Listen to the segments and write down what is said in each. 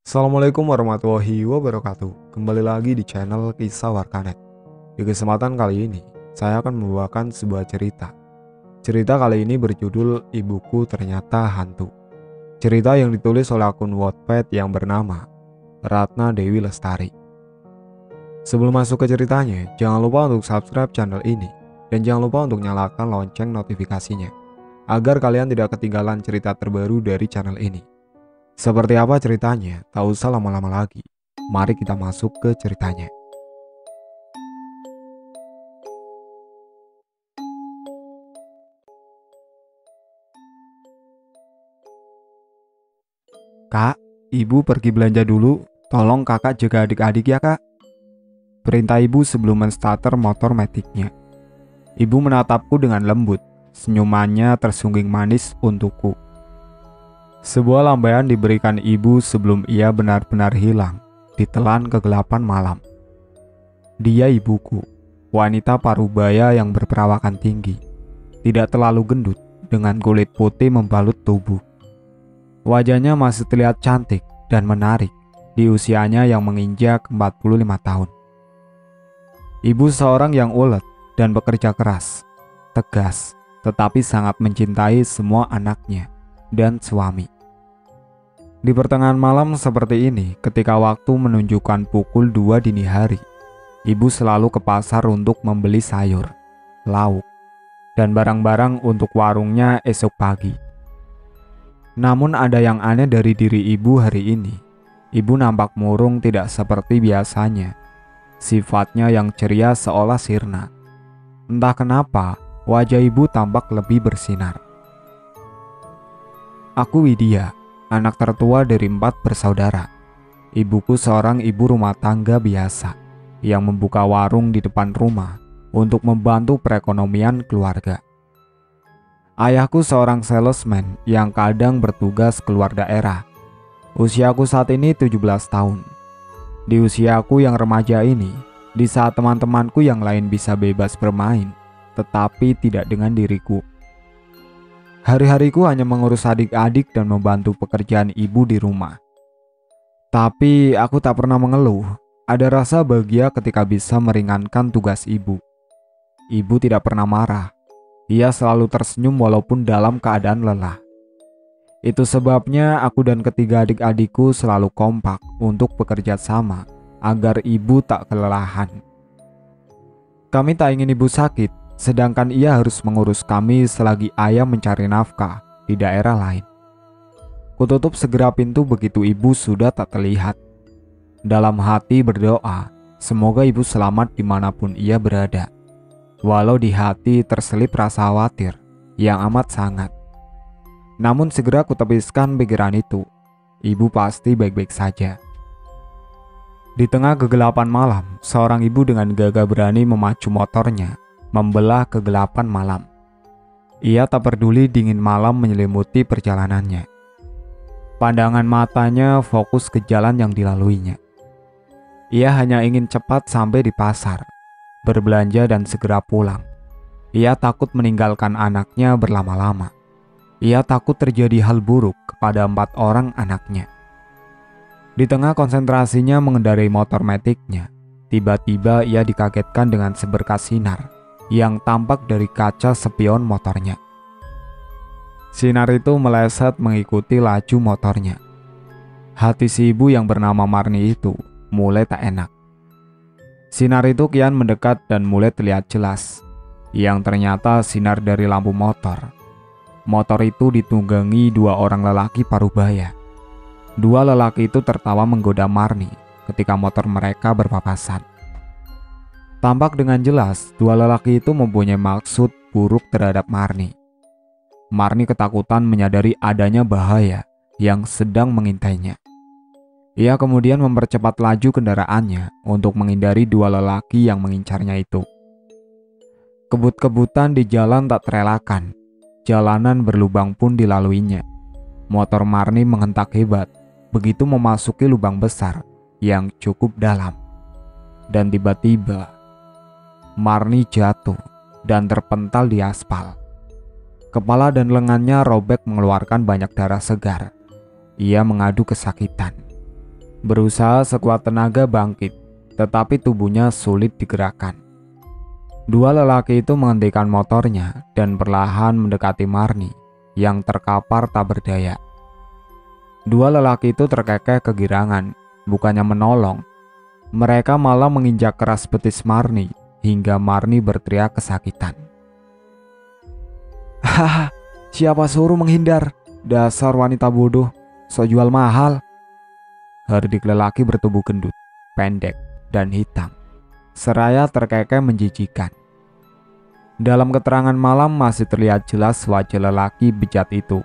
Assalamualaikum warahmatullahi wabarakatuh. Kembali lagi di channel Kisah Warkanet. Di kesempatan kali ini, saya akan membawakan sebuah cerita. Cerita kali ini berjudul Ibuku Ternyata Hantu. Cerita yang ditulis oleh akun Wattpad yang bernama Ratna Dewi Lestari. Sebelum masuk ke ceritanya, jangan lupa untuk subscribe channel ini dan jangan lupa untuk nyalakan lonceng notifikasinya agar kalian tidak ketinggalan cerita terbaru dari channel ini. Seperti apa ceritanya? Tak usah lama-lama lagi. Mari kita masuk ke ceritanya. Kak, ibu pergi belanja dulu. Tolong kakak jaga adik-adik ya kak. Perintah ibu sebelum menstarter motor metiknya. Ibu menatapku dengan lembut. Senyumannya tersungging manis untukku. Sebuah lambaian diberikan ibu sebelum ia benar-benar hilang, ditelan kegelapan malam. Dia ibuku, wanita parubaya yang berperawakan tinggi, tidak terlalu gendut, dengan kulit putih membalut tubuh. Wajahnya masih terlihat cantik dan menarik di usianya yang menginjak 45 tahun. Ibu seorang yang ulet dan bekerja keras, tegas, tetapi sangat mencintai semua anaknya dan suami. Di pertengahan malam seperti ini, ketika waktu menunjukkan pukul 2 dini hari, ibu selalu ke pasar untuk membeli sayur, lauk, dan barang-barang untuk warungnya esok pagi. Namun ada yang aneh dari diri ibu hari ini. Ibu nampak murung tidak seperti biasanya. Sifatnya yang ceria seolah sirna. Entah kenapa, wajah ibu tampak lebih bersinar. Aku Widya, anak tertua dari 4 bersaudara. Ibuku seorang ibu rumah tangga biasa yang membuka warung di depan rumah untuk membantu perekonomian keluarga. Ayahku seorang salesman yang kadang bertugas keluar daerah. Usiaku saat ini 17 tahun. Di usiaku yang remaja ini, di saat teman-temanku yang lain bisa bebas bermain, tetapi tidak dengan diriku. Hari-hariku hanya mengurus adik-adik dan membantu pekerjaan ibu di rumah. Tapi aku tak pernah mengeluh. Ada rasa bahagia ketika bisa meringankan tugas ibu. Ibu tidak pernah marah. Ia selalu tersenyum walaupun dalam keadaan lelah. Itu sebabnya aku dan ketiga adik-adikku selalu kompak untuk bekerja sama agar ibu tak kelelahan. Kami tak ingin ibu sakit, sedangkan ia harus mengurus kami selagi ayah mencari nafkah di daerah lain. Kututup segera pintu begitu ibu sudah tak terlihat. Dalam hati berdoa, semoga ibu selamat dimanapun ia berada. Walau di hati terselip rasa khawatir yang amat sangat. Namun segera kutepiskan pikiran itu. Ibu pasti baik-baik saja. Di tengah kegelapan malam, seorang ibu dengan gagah berani memacu motornya membelah kegelapan malam. Ia tak peduli dingin malam menyelimuti perjalanannya. Pandangan matanya fokus ke jalan yang dilaluinya. Ia hanya ingin cepat sampai di pasar, berbelanja dan segera pulang. Ia takut meninggalkan anaknya berlama-lama. Ia takut terjadi hal buruk kepada 4 orang anaknya. Di tengah konsentrasinya mengendarai motor metiknya, tiba-tiba ia dikagetkan dengan seberkas sinar yang tampak dari kaca spion motornya. Sinar itu meleset mengikuti laju motornya. Hati si ibu yang bernama Marni itu mulai tak enak. Sinar itu kian mendekat dan mulai terlihat jelas, yang ternyata sinar dari lampu motor. Motor itu ditunggangi 2 orang lelaki parubaya. 2 lelaki itu tertawa menggoda Marni ketika motor mereka berpapasan. Tampak dengan jelas 2 lelaki itu mempunyai maksud buruk terhadap Marni. Marni ketakutan menyadari adanya bahaya yang sedang mengintainya. Ia kemudian mempercepat laju kendaraannya untuk menghindari 2 lelaki yang mengincarnya itu. Kebut-kebutan di jalan tak terelakkan. Jalanan berlubang pun dilaluinya. Motor Marni menghentak hebat begitu memasuki lubang besar yang cukup dalam. Dan tiba-tiba Marni jatuh dan terpental di aspal. Kepala dan lengannya robek mengeluarkan banyak darah segar. Ia mengadu kesakitan. Berusaha sekuat tenaga bangkit, tetapi tubuhnya sulit digerakkan. Dua lelaki itu menghentikan motornya dan perlahan mendekati Marni yang terkapar tak berdaya. Dua lelaki itu terkekeh kegirangan, bukannya menolong. Mereka malah menginjak keras betis Marni hingga Marni berteriak kesakitan. Hahaha, siapa suruh menghindar? Dasar wanita bodoh, sok jual mahal. Herdik lelaki bertubuh gendut, pendek, dan hitam, seraya terkekeh menjijikan. Dalam keterangan malam masih terlihat jelas wajah lelaki bejat itu.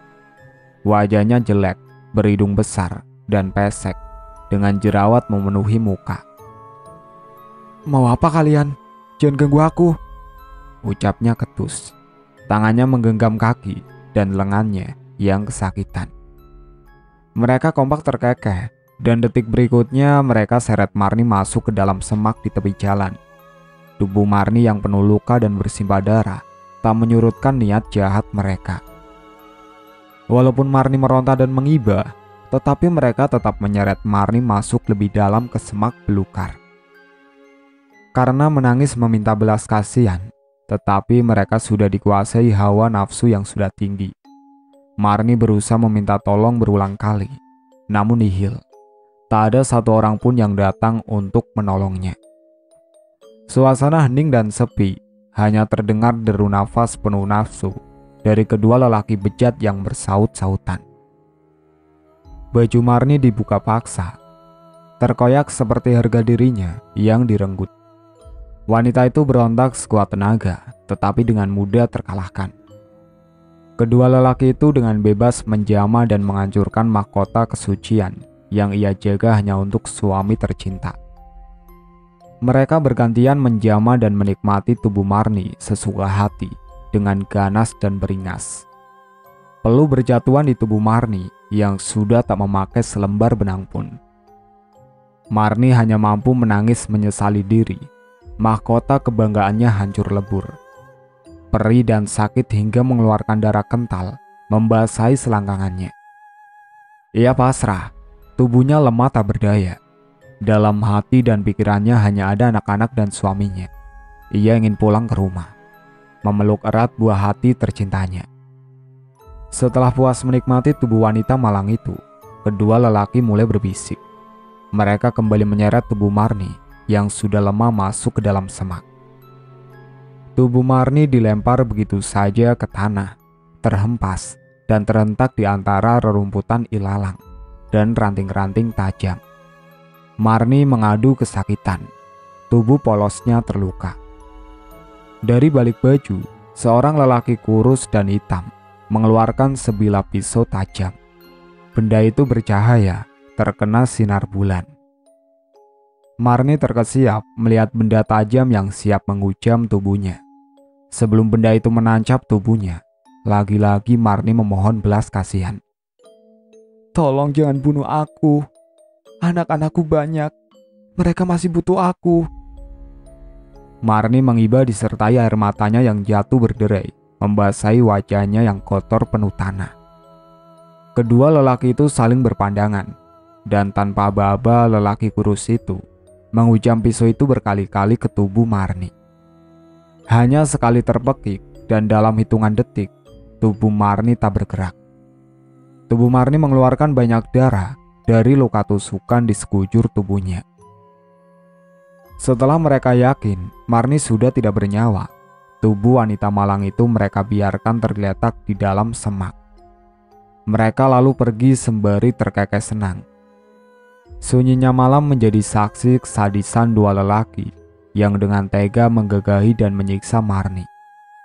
Wajahnya jelek, berhidung besar, dan pesek, dengan jerawat memenuhi muka. Mau apa kalian? Jangan ganggu aku, ucapnya ketus. Tangannya menggenggam kaki dan lengannya yang kesakitan. Mereka kompak terkekeh, dan detik berikutnya mereka seret Marni masuk ke dalam semak di tepi jalan. Tubuh Marni yang penuh luka dan bersimbah darah tak menyurutkan niat jahat mereka. Walaupun Marni meronta dan mengiba, tetapi mereka tetap menyeret Marni masuk lebih dalam ke semak belukar. Karena menangis meminta belas kasihan, tetapi mereka sudah dikuasai hawa nafsu yang sudah tinggi. Marni berusaha meminta tolong berulang kali, namun nihil. Tak ada satu orang pun yang datang untuk menolongnya. Suasana hening dan sepi, hanya terdengar deru nafas penuh nafsu dari kedua lelaki bejat yang bersaut-sautan. Baju Marni dibuka paksa, terkoyak seperti harga dirinya yang direnggut. Wanita itu berontak sekuat tenaga, tetapi dengan mudah terkalahkan. Kedua lelaki itu dengan bebas menjamah dan menghancurkan mahkota kesucian yang ia jaga hanya untuk suami tercinta. Mereka bergantian menjamah dan menikmati tubuh Marni sesuka hati dengan ganas dan beringas. Peluh berjatuhan di tubuh Marni yang sudah tak memakai selembar benang pun. Marni hanya mampu menangis menyesali diri. Mahkota kebanggaannya hancur lebur. Perih dan sakit hingga mengeluarkan darah kental membasahi selangkangannya. Ia pasrah, tubuhnya lemah tak berdaya. Dalam hati dan pikirannya hanya ada anak-anak dan suaminya. Ia ingin pulang ke rumah, memeluk erat buah hati tercintanya. Setelah puas menikmati tubuh wanita malang itu, kedua lelaki mulai berbisik. Mereka kembali menyeret tubuh Marni yang sudah lemah masuk ke dalam semak. Tubuh Marni dilempar begitu saja ke tanah, terhempas dan terhentak di antara rerumputan ilalang dan ranting-ranting tajam. Marni mengadu kesakitan, tubuh polosnya terluka. Dari balik baju, seorang lelaki kurus dan hitam mengeluarkan sebilah pisau tajam. Benda itu bercahaya, terkena sinar bulan. Marni terkesiap melihat benda tajam yang siap menghujam tubuhnya. Sebelum benda itu menancap tubuhnya, lagi-lagi Marni memohon belas kasihan. Tolong jangan bunuh aku. Anak-anakku banyak. Mereka masih butuh aku. Marni mengiba disertai air matanya yang jatuh berderai, membasahi wajahnya yang kotor penuh tanah. Kedua lelaki itu saling berpandangan, dan tanpa aba-aba lelaki kurus itu menghujam pisau itu berkali-kali ke tubuh Marni. Hanya sekali terpekik dan dalam hitungan detik, tubuh Marni tak bergerak. Tubuh Marni mengeluarkan banyak darah dari luka tusukan di sekujur tubuhnya. Setelah mereka yakin Marni sudah tidak bernyawa, tubuh wanita malang itu mereka biarkan tergeletak di dalam semak. Mereka lalu pergi sembari terkekeh senang. Sunyinya malam menjadi saksi kesadisan dua lelaki yang dengan tega menggagahi dan menyiksa Marni,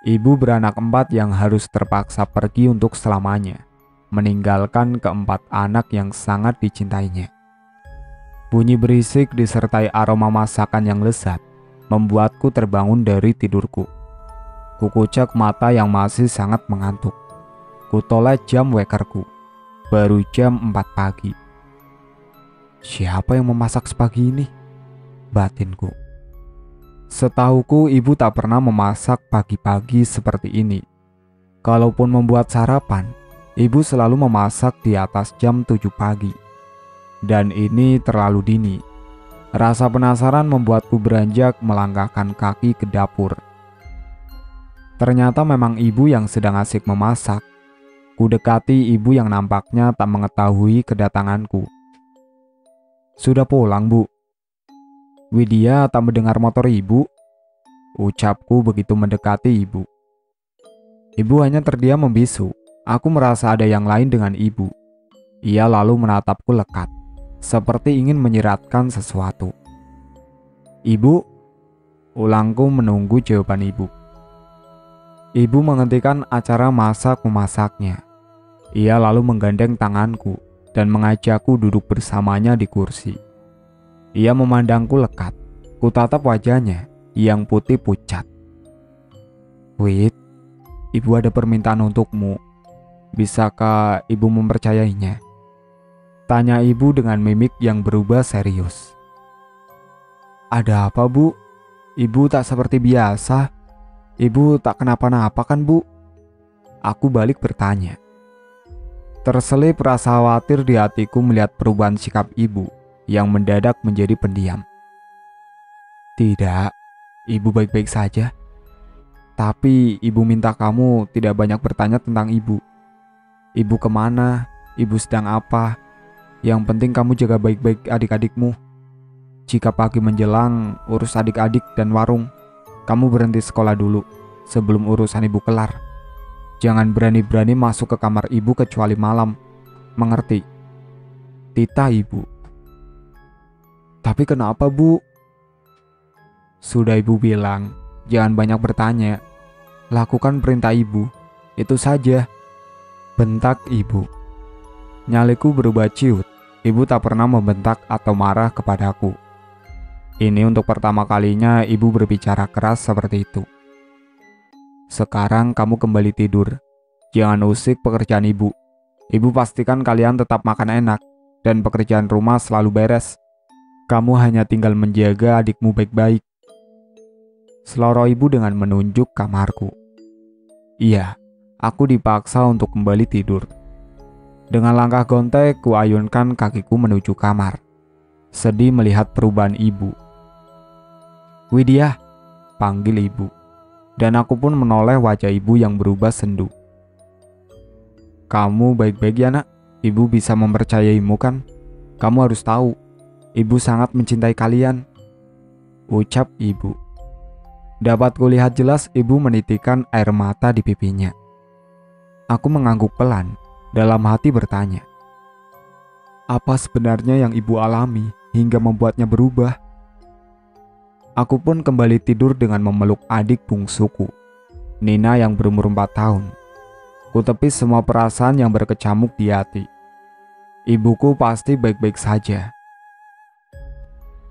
ibu beranak 4 yang harus terpaksa pergi untuk selamanya, meninggalkan keempat anak yang sangat dicintainya. Bunyi berisik disertai aroma masakan yang lezat membuatku terbangun dari tidurku. Kukucek mata yang masih sangat mengantuk. Kutoleh jam wekerku. Baru jam 4 pagi. Siapa yang memasak sepagi ini? Batinku. Setahuku ibu tak pernah memasak pagi-pagi seperti ini. Kalaupun membuat sarapan, ibu selalu memasak di atas jam 7 pagi. Dan ini terlalu dini. Rasa penasaran membuatku beranjak melangkahkan kaki ke dapur. Ternyata memang ibu yang sedang asik memasak. Ku dekati ibu yang nampaknya tak mengetahui kedatanganku. "Sudah pulang, Bu?" "Widya tak mendengar motor ibu," ucapku begitu mendekati ibu. Ibu hanya terdiam membisu. Aku merasa ada yang lain dengan ibu. Ia lalu menatapku lekat, seperti ingin menyiratkan sesuatu. "Ibu?" ulangku menunggu jawaban ibu. Ibu menghentikan acara masak-memasaknya. Ia lalu menggandeng tanganku dan mengajakku duduk bersamanya di kursi. Ia memandangku lekat. Ku tatap wajahnya yang putih pucat. "Wid, ibu ada permintaan untukmu. Bisakah ibu mempercayainya?" tanya ibu dengan mimik yang berubah serius. "Ada apa, Bu? Ibu tak seperti biasa. Ibu tak kenapa-napa kan, Bu?" Aku balik bertanya. Terselip rasa khawatir di hatiku melihat perubahan sikap ibu yang mendadak menjadi pendiam. "Tidak, ibu baik-baik saja. Tapi ibu minta kamu tidak banyak bertanya tentang ibu. Ibu kemana? Ibu sedang apa? Yang penting kamu jaga baik-baik adik-adikmu. Jika pagi menjelang urus adik-adik dan warung, kamu berhenti sekolah dulu sebelum urusan ibu kelar. Jangan berani-berani masuk ke kamar ibu kecuali malam. Mengerti?" Titah ibu. "Tapi kenapa, Bu?" "Sudah ibu bilang, jangan banyak bertanya. Lakukan perintah ibu. Itu saja," bentak ibu. Nyaliku berubah ciut. Ibu tak pernah membentak atau marah kepadaku. Ini untuk pertama kalinya ibu berbicara keras seperti itu. "Sekarang kamu kembali tidur. Jangan usik pekerjaan ibu. Ibu pastikan kalian tetap makan enak dan pekerjaan rumah selalu beres. Kamu hanya tinggal menjaga adikmu baik-baik." Seloroh ibu dengan menunjuk kamarku. Iya, aku dipaksa untuk kembali tidur. Dengan langkah gontek, ku ayunkan kakiku menuju kamar. Sedih melihat perubahan ibu. "Widya," panggil ibu. Dan aku pun menoleh wajah ibu yang berubah sendu. "Kamu baik-baik ya, Nak? Ibu bisa mempercayaimu kan? Kamu harus tahu, ibu sangat mencintai kalian," ucap ibu. Dapat kulihat jelas ibu menitikkan air mata di pipinya. Aku mengangguk pelan, dalam hati bertanya, apa sebenarnya yang ibu alami hingga membuatnya berubah? Aku pun kembali tidur dengan memeluk adik bungsuku, Nina yang berumur 4 tahun. Ku tepis semua perasaan yang berkecamuk di hati. Ibuku pasti baik-baik saja.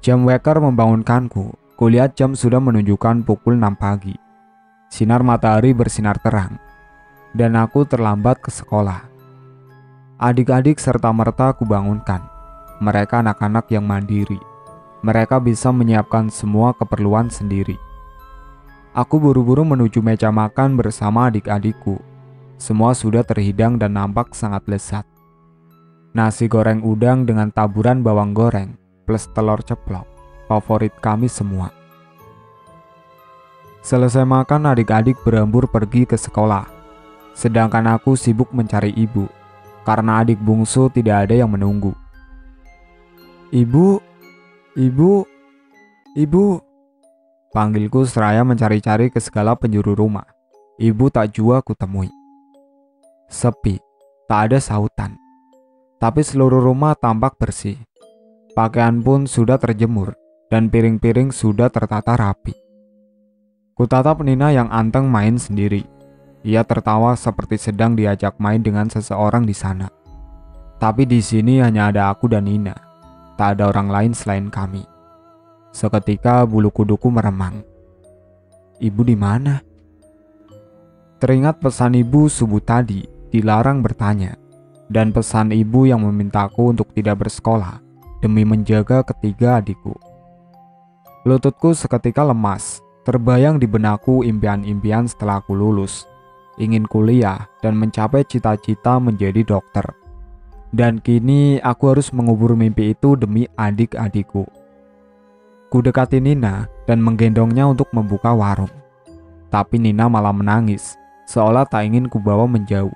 Jam weker membangunkanku. Kulihat jam sudah menunjukkan pukul 6 pagi. Sinar matahari bersinar terang, dan aku terlambat ke sekolah. Adik-adik serta-merta kubangunkan. Mereka anak-anak yang mandiri. Mereka bisa menyiapkan semua keperluan sendiri. Aku buru-buru menuju meja makan bersama adik-adikku. Semua sudah terhidang dan nampak sangat lezat. Nasi goreng udang dengan taburan bawang goreng plus telur ceplok, favorit kami semua. Selesai makan, adik-adik berambur pergi ke sekolah. Sedangkan aku sibuk mencari ibu, karena adik bungsu tidak ada yang menunggu. "Ibu, ibu, ibu," panggilku seraya mencari-cari ke segala penjuru rumah. Ibu tak jua kutemui. Sepi, tak ada sautan. Tapi seluruh rumah tampak bersih. Pakaian pun sudah terjemur, dan piring-piring sudah tertata rapi. Kutatap Nina yang anteng main sendiri. Ia tertawa seperti sedang diajak main dengan seseorang di sana. Tapi di sini hanya ada aku dan Nina. Tak ada orang lain selain kami. Seketika bulu kuduku meremang. Ibu di mana? Teringat pesan ibu subuh tadi, dilarang bertanya. Dan pesan ibu yang memintaku untuk tidak bersekolah demi menjaga ketiga adikku. Lututku seketika lemas. Terbayang di benakku impian-impian setelah aku lulus. Ingin kuliah dan mencapai cita-cita menjadi dokter. Dan kini aku harus mengubur mimpi itu demi adik-adikku. Ku dekati Nina dan menggendongnya untuk membuka warung. Tapi Nina malah menangis, seolah tak ingin kubawa menjauh.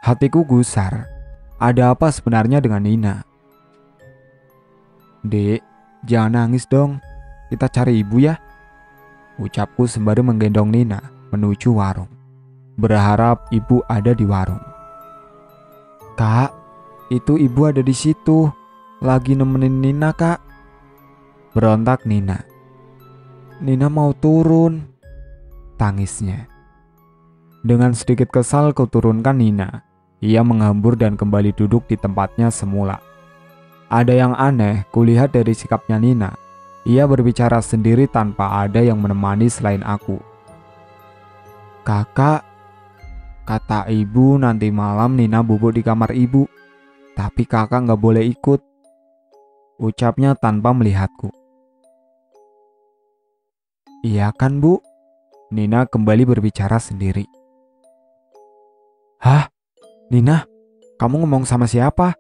Hatiku gusar. Ada apa sebenarnya dengan Nina? Dek, jangan nangis dong. Kita cari ibu ya. Ucapku sembari menggendong Nina menuju warung. Berharap ibu ada di warung. Kak, itu ibu ada di situ. Lagi nemenin Nina, Kak. Berontak Nina. Nina mau turun. Tangisnya. Dengan sedikit kesal kuturunkan Nina. Ia menghambur dan kembali duduk di tempatnya semula. Ada yang aneh kulihat dari sikapnya Nina. Ia berbicara sendiri tanpa ada yang menemani selain aku. Kakak, kata ibu nanti malam Nina bubuk di kamar ibu. Tapi kakak gak boleh ikut. Ucapnya tanpa melihatku. Iya kan bu? Nina kembali berbicara sendiri. Hah? Nina, kamu ngomong sama siapa?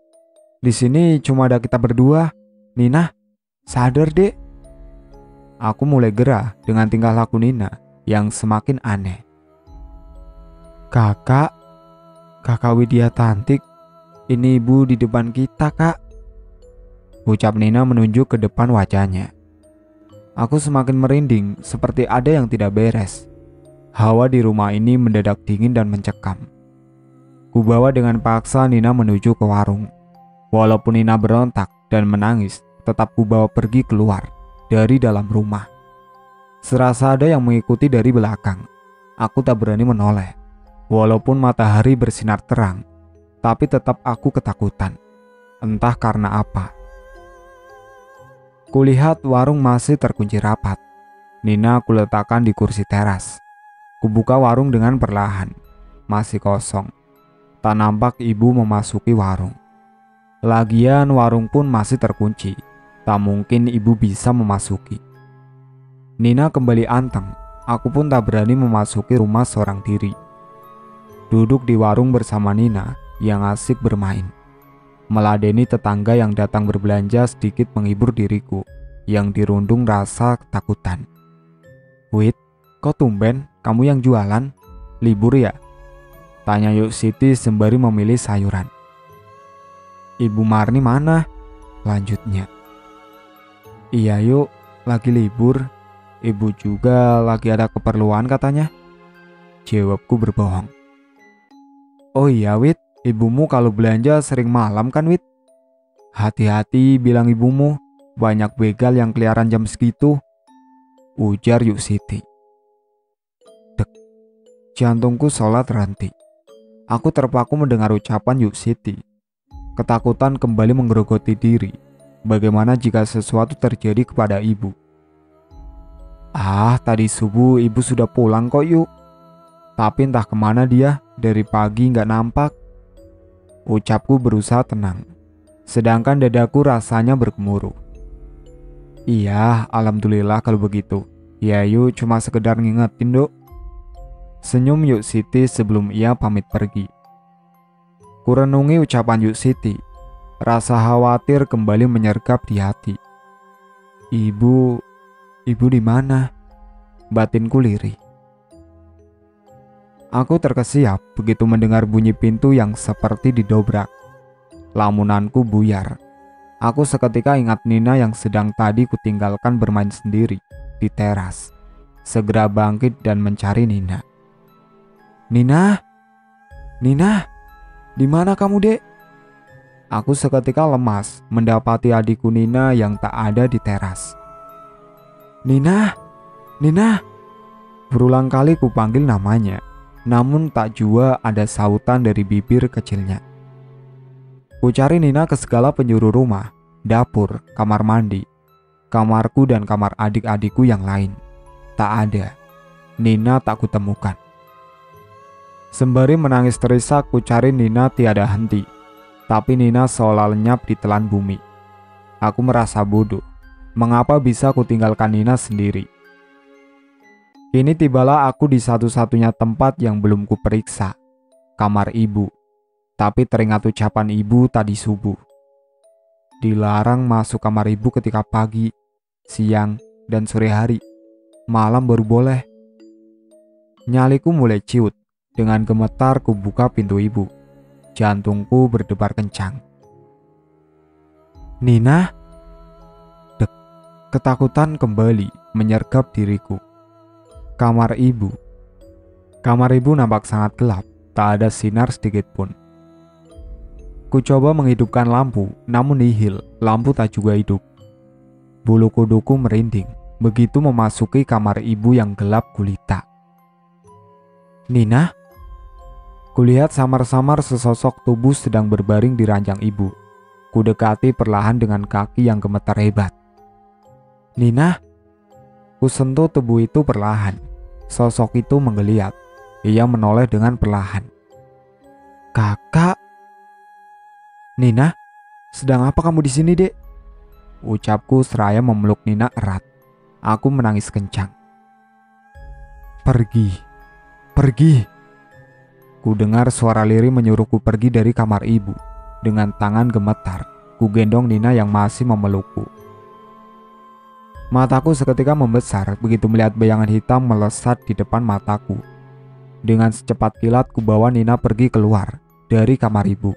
Di sini cuma ada kita berdua. Nina, sadar dek. Aku mulai gerah dengan tingkah laku Nina yang semakin aneh. Kakak Widya Tantik, ini ibu di depan kita, Kak. Ucap Nina menunjuk ke depan wajahnya. Aku semakin merinding seperti ada yang tidak beres. Hawa di rumah ini mendadak dingin dan mencekam. Kubawa dengan paksa Nina menuju ke warung. Walaupun Nina berontak dan menangis, tetap kubawa pergi keluar dari dalam rumah. Serasa ada yang mengikuti dari belakang. Aku tak berani menoleh. Walaupun matahari bersinar terang, tapi tetap aku ketakutan. Entah karena apa. Kulihat warung masih terkunci rapat. Nina kuletakkan di kursi teras. Kubuka warung dengan perlahan. Masih kosong. Tak nampak ibu memasuki warung. Lagian warung pun masih terkunci. Tak mungkin ibu bisa memasuki. Nina kembali anteng. Aku pun tak berani memasuki rumah seorang diri. Duduk di warung bersama Nina yang asik bermain. Meladeni tetangga yang datang berbelanja sedikit menghibur diriku yang dirundung rasa ketakutan. Wit, kok tumben kamu yang jualan? Libur ya? Tanya Yuk Siti sembari memilih sayuran. Ibu Marni mana? Lanjutnya. Iya Yuk, lagi libur. Ibu juga lagi ada keperluan katanya. Jawabku berbohong. Oh iya Wit, ibumu kalau belanja sering malam kan Wit? Hati-hati bilang ibumu, banyak begal yang keliaran jam segitu. Ujar Yuk Siti. Dek, jantungku seolah terhenti. Aku terpaku mendengar ucapan Yuk Siti. Ketakutan kembali menggerogoti diri. Bagaimana jika sesuatu terjadi kepada ibu? Tadi subuh ibu sudah pulang kok Yuk. Tapi entah kemana dia, dari pagi gak nampak. Ucapku berusaha tenang. Sedangkan dadaku rasanya bergemuruh. Iya, alhamdulillah kalau begitu. Ya Yuk, cuma sekedar ngingetin Dok. Senyum Yuk Siti sebelum ia pamit pergi. Kurenungi ucapan Yuk Siti. Rasa khawatir kembali menyergap di hati. Ibu di mana? Batinku lirih. Aku terkesiap begitu mendengar bunyi pintu yang seperti didobrak. Lamunanku buyar. Aku seketika ingat Nina yang sedang tadi kutinggalkan bermain sendiri di teras. Segera bangkit dan mencari Nina. Nina, di mana kamu dek? Aku seketika lemas mendapati adikku Nina yang tak ada di teras. Nina. Berulang kali kupanggil namanya. Namun tak jua ada sautan dari bibir kecilnya. Ku cari Nina ke segala penjuru rumah, dapur, kamar mandi, kamarku dan kamar adik-adikku yang lain. Tak ada. Nina tak kutemukan. Sembari menangis terisak ku cari Nina tiada henti. Tapi Nina seolah lenyap ditelan bumi. Aku merasa bodoh. Mengapa bisa kutinggalkan Nina sendiri? Kini tibalah aku di satu-satunya tempat yang belum kuperiksa, kamar ibu. Tapi teringat ucapan ibu tadi subuh. Dilarang masuk kamar ibu ketika pagi, siang, dan sore hari. Malam baru boleh. Nyaliku mulai ciut. Dengan gemetar ku buka pintu ibu. Jantungku berdebar kencang. Nina? Dek, ketakutan kembali menyergap diriku. Kamar ibu. Kamar ibu nampak sangat gelap. Tak ada sinar sedikit pun. Ku coba menghidupkan lampu, namun nihil, lampu tak juga hidup. Bulu kuduku merinding, begitu memasuki kamar ibu yang gelap gulita. Nina? Kulihat samar-samar sesosok tubuh sedang berbaring di ranjang ibu. Kudekati perlahan dengan kaki yang gemetar hebat. Nina? Ku sentuh tubuh itu perlahan. Sosok itu menggeliat. Ia menoleh dengan perlahan. Kakak? Nina, sedang apa kamu di sini, Dek? Ucapku seraya memeluk Nina erat. Aku menangis kencang. Pergi. Pergi. Ku dengar suara lirih menyuruhku pergi dari kamar ibu. Dengan tangan gemetar, ku gendong Nina yang masih memelukku. Mataku seketika membesar begitu melihat bayangan hitam melesat di depan mataku. Dengan secepat kilat ku bawa Nina pergi keluar dari kamar ibu.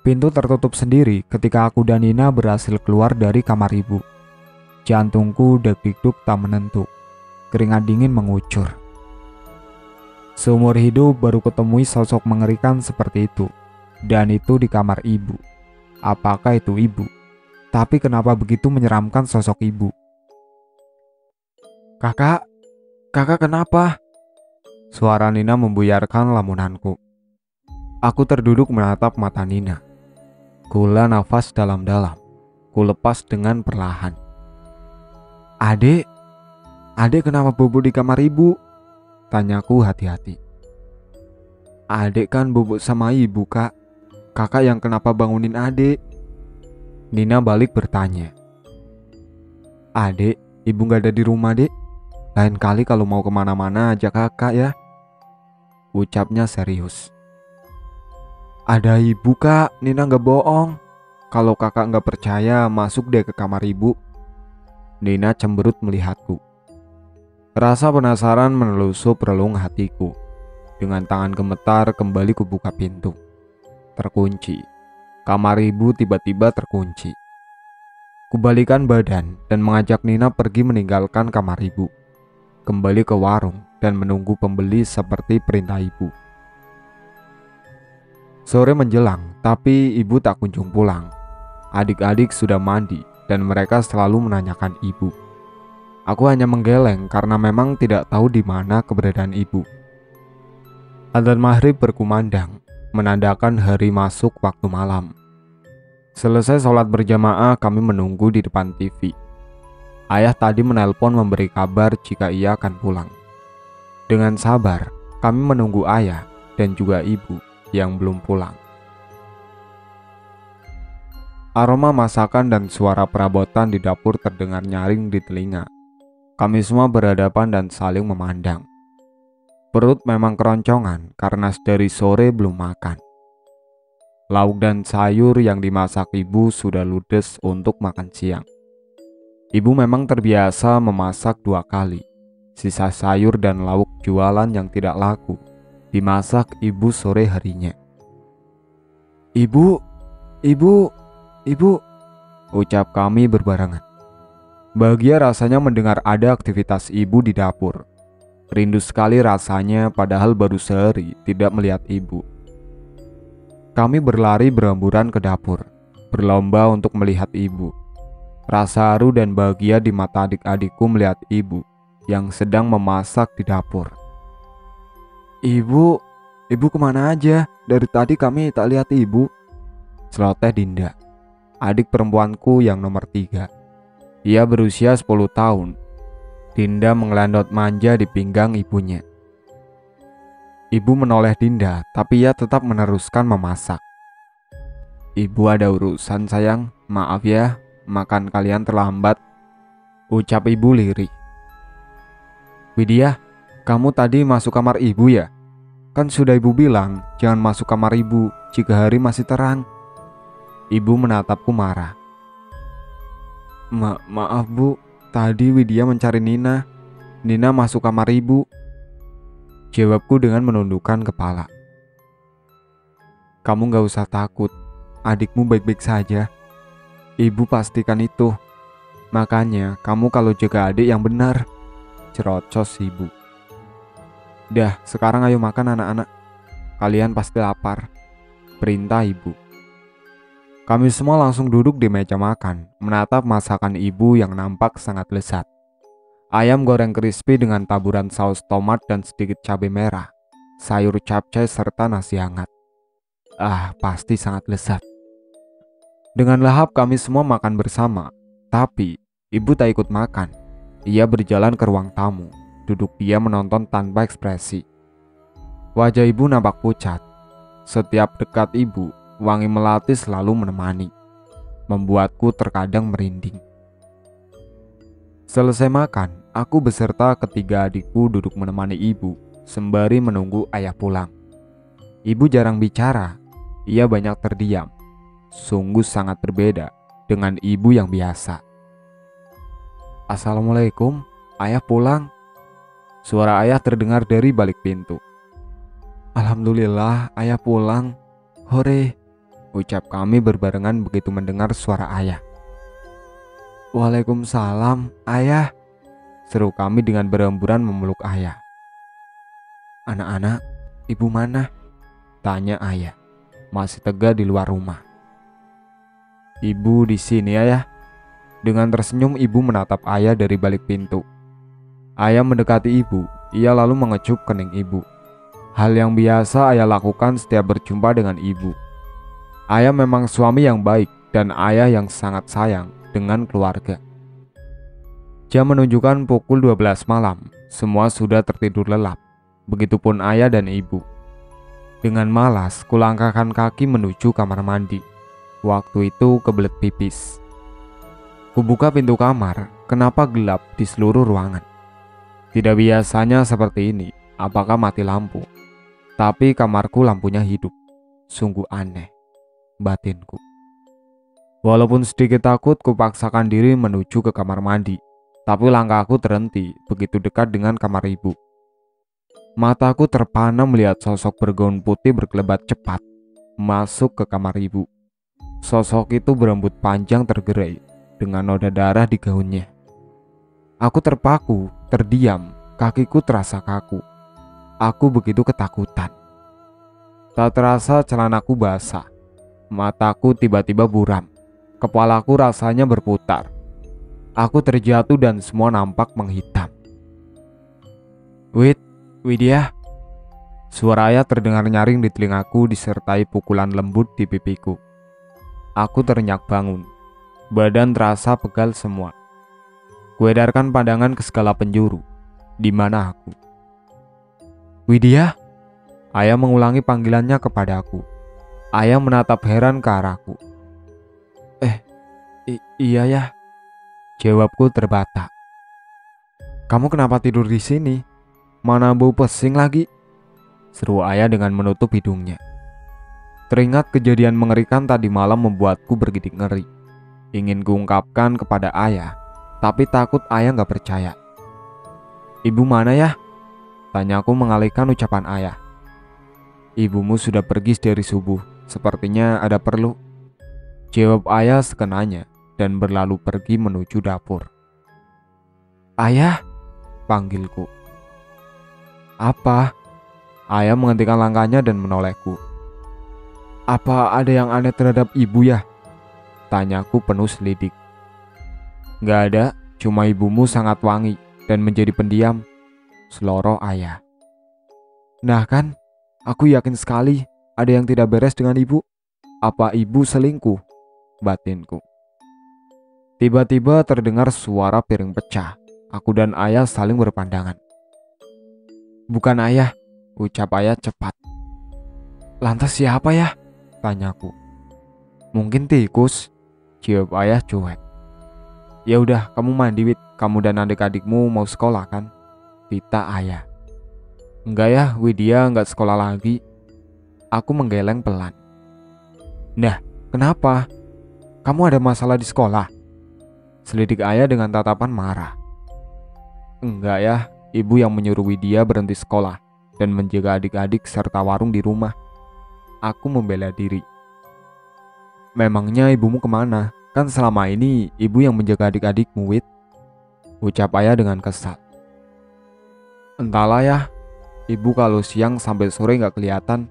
Pintu tertutup sendiri ketika aku dan Nina berhasil keluar dari kamar ibu. Jantungku deg-deg tak menentu. Keringat dingin mengucur. Seumur hidup baru kutemui sosok mengerikan seperti itu. Dan itu di kamar ibu. Apakah itu ibu? Tapi kenapa begitu menyeramkan sosok ibu? Kakak? Kakak kenapa? Suara Nina membuyarkan lamunanku. Aku terduduk menatap mata Nina. Kula nafas dalam-dalam. Ku lepas dengan perlahan. Adek? Adek kenapa bobo di kamar ibu? Tanyaku hati-hati. Adek kan bubuk sama ibu, Kak. Kakak yang kenapa bangunin adek? Nina balik bertanya. Adek, ibu gak ada di rumah, Dek. Lain kali kalau mau kemana-mana ajak kakak ya. Ucapnya serius. Ada ibu, Kak. Nina gak bohong. Kalau kakak gak percaya, masuk deh ke kamar ibu. Nina cemberut melihatku. Rasa penasaran menelusup relung hatiku. Dengan tangan gemetar kembali kubuka pintu. Terkunci. Kamar ibu tiba-tiba terkunci. Kubalikan badan dan mengajak Nina pergi meninggalkan kamar ibu. Kembali ke warung dan menunggu pembeli seperti perintah ibu. Sore menjelang, tapi ibu tak kunjung pulang. Adik-adik sudah mandi dan mereka selalu menanyakan ibu. Aku hanya menggeleng karena memang tidak tahu di mana keberadaan ibu. Adzan maghrib berkumandang, menandakan hari masuk waktu malam. Selesai sholat berjamaah, kami menunggu di depan TV. Ayah tadi menelpon memberi kabar jika ia akan pulang. Dengan sabar, kami menunggu ayah dan juga ibu yang belum pulang. Aroma masakan dan suara perabotan di dapur terdengar nyaring di telinga. Kami semua berhadapan dan saling memandang. Perut memang keroncongan karena dari sore belum makan. Lauk dan sayur yang dimasak ibu sudah ludes untuk makan siang. Ibu memang terbiasa memasak 2 kali. Sisa sayur dan lauk jualan yang tidak laku dimasak ibu sore harinya. Ibu, ucap kami berbarengan. Bahagia rasanya mendengar ada aktivitas ibu di dapur. Rindu sekali rasanya padahal baru sehari tidak melihat ibu. Kami berlari berhamburan ke dapur, berlomba untuk melihat ibu. Rasa haru dan bahagia di mata adik-adikku melihat ibu yang sedang memasak di dapur. Ibu kemana aja? Dari tadi kami tak lihat ibu. Celoteh Dinda, adik perempuanku yang nomor 3. Ia berusia 10 tahun. Dinda mengelandot manja di pinggang ibunya. Ibu menoleh Dinda, tapi ia tetap meneruskan memasak. Ibu ada urusan sayang, maaf ya, makan kalian terlambat, ucap ibu lirih. Widya, kamu tadi masuk kamar ibu ya? Kan sudah ibu bilang jangan masuk kamar ibu, jika hari masih terang. Ibu menatapku marah. Maaf Bu, tadi Widya mencari Nina. Nina masuk kamar ibu. Jawabku dengan menundukkan kepala. Kamu gak usah takut, adikmu baik-baik saja. Ibu pastikan itu. Makanya kamu kalau jaga adik yang benar. Cerocos ibu. Dah, sekarang ayo makan anak-anak. Kalian pasti lapar. Perintah ibu. Kami semua langsung duduk di meja makan, menatap masakan ibu yang nampak sangat lezat. Ayam goreng crispy dengan taburan saus tomat dan sedikit cabai merah, sayur capcay serta nasi hangat. Pasti sangat lezat. Dengan lahap kami semua makan bersama, tapi ibu tak ikut makan. Ia berjalan ke ruang tamu, duduk dia menonton tanpa ekspresi. Wajah ibu nampak pucat. Setiap dekat ibu, wangi melati selalu menemani, membuatku terkadang merinding. Selesai makan, aku beserta ketiga adikku duduk menemani ibu, sembari menunggu ayah pulang. Ibu jarang bicara, ia banyak terdiam. Sungguh sangat berbeda dengan ibu yang biasa. Assalamualaikum, ayah pulang. Suara ayah terdengar dari balik pintu. Alhamdulillah, ayah pulang. Hore, ucap kami berbarengan begitu mendengar suara ayah. Waalaikumsalam, ayah, seru kami dengan berhamburan memeluk ayah. Anak-anak, ibu mana? Tanya ayah, masih tegak di luar rumah. Ibu di sini, ayah. Dengan tersenyum ibu menatap ayah dari balik pintu. Ayah mendekati ibu, ia lalu mengecup kening ibu. Hal yang biasa ayah lakukan setiap berjumpa dengan ibu. Ayah memang suami yang baik dan ayah yang sangat sayang dengan keluarga. Jam menunjukkan pukul 12 malam, semua sudah tertidur lelap. Begitupun ayah dan ibu. Dengan malas, kulangkahkan kaki menuju kamar mandi. Waktu itu kebelet pipis. Kubuka pintu kamar, kenapa gelap di seluruh ruangan? Tidak biasanya seperti ini, apakah mati lampu? Tapi kamarku lampunya hidup. Sungguh aneh, batinku. Walaupun sedikit takut, kupaksakan diri menuju ke kamar mandi. Tapi langkahku terhenti begitu dekat dengan kamar ibu. Mataku terpana melihat sosok bergaun putih berkelebat cepat masuk ke kamar ibu. Sosok itu berambut panjang tergerai dengan noda darah di gaunnya. Aku terpaku, terdiam, kakiku terasa kaku. Aku begitu ketakutan. Tak terasa celanaku basah. Mataku tiba-tiba buram. Kepalaku rasanya berputar. Aku terjatuh dan semua nampak menghitam. Widya. Suara ayah terdengar nyaring di telingaku disertai pukulan lembut di pipiku. Aku ternyak bangun. Badan terasa pegal semua. Kuedarkan pandangan ke segala penjuru. Di mana aku? Widya? Ayah mengulangi panggilannya kepadaku. Ayah menatap heran ke arahku. Iya ya. Jawabku terbata. Kamu kenapa tidur di sini? Mana bau pesing lagi? Seru ayah dengan menutup hidungnya. Teringat kejadian mengerikan tadi malam membuatku bergidik ngeri. Ingin kuungkapkan kepada ayah, tapi takut ayah gak percaya. Ibu mana ya? Tanyaku mengalihkan ucapan ayah. Ibumu sudah pergi dari subuh, sepertinya ada perlu. Jawab ayah sekenanya dan berlalu pergi menuju dapur. Ayah, panggilku. Apa? Ayah menghentikan langkahnya dan menolehku. Apa ada yang aneh terhadap ibu ya? Tanyaku penuh selidik. Gak ada, cuma ibumu sangat wangi dan menjadi pendiam. Seloroh ayah. Nah kan, aku yakin sekali ada yang tidak beres dengan ibu. Apa ibu selingkuh? Batinku. Tiba-tiba terdengar suara piring pecah. Aku dan ayah saling berpandangan. Bukan ayah, ucap ayah cepat. Lantas siapa ya? Tanyaku. Mungkin tikus, jawab ayah cuek. Ya udah, kamu mandi Wid. Kamu dan adik-adikmu mau sekolah kan? Tita ayah. Enggak ya, Widya enggak sekolah lagi. Aku menggeleng pelan. Nah, kenapa? Kamu ada masalah di sekolah? Selidik ayah dengan tatapan marah. Enggak ya, ibu yang menyuruh Widya berhenti sekolah dan menjaga adik-adik serta warung di rumah. Aku membela diri. Memangnya ibumu kemana? Kan selama ini ibu yang menjaga adik-adikmu, Wid. Ucap ayah dengan kesal. Entahlah ya, ibu kalau siang sampai sore gak kelihatan.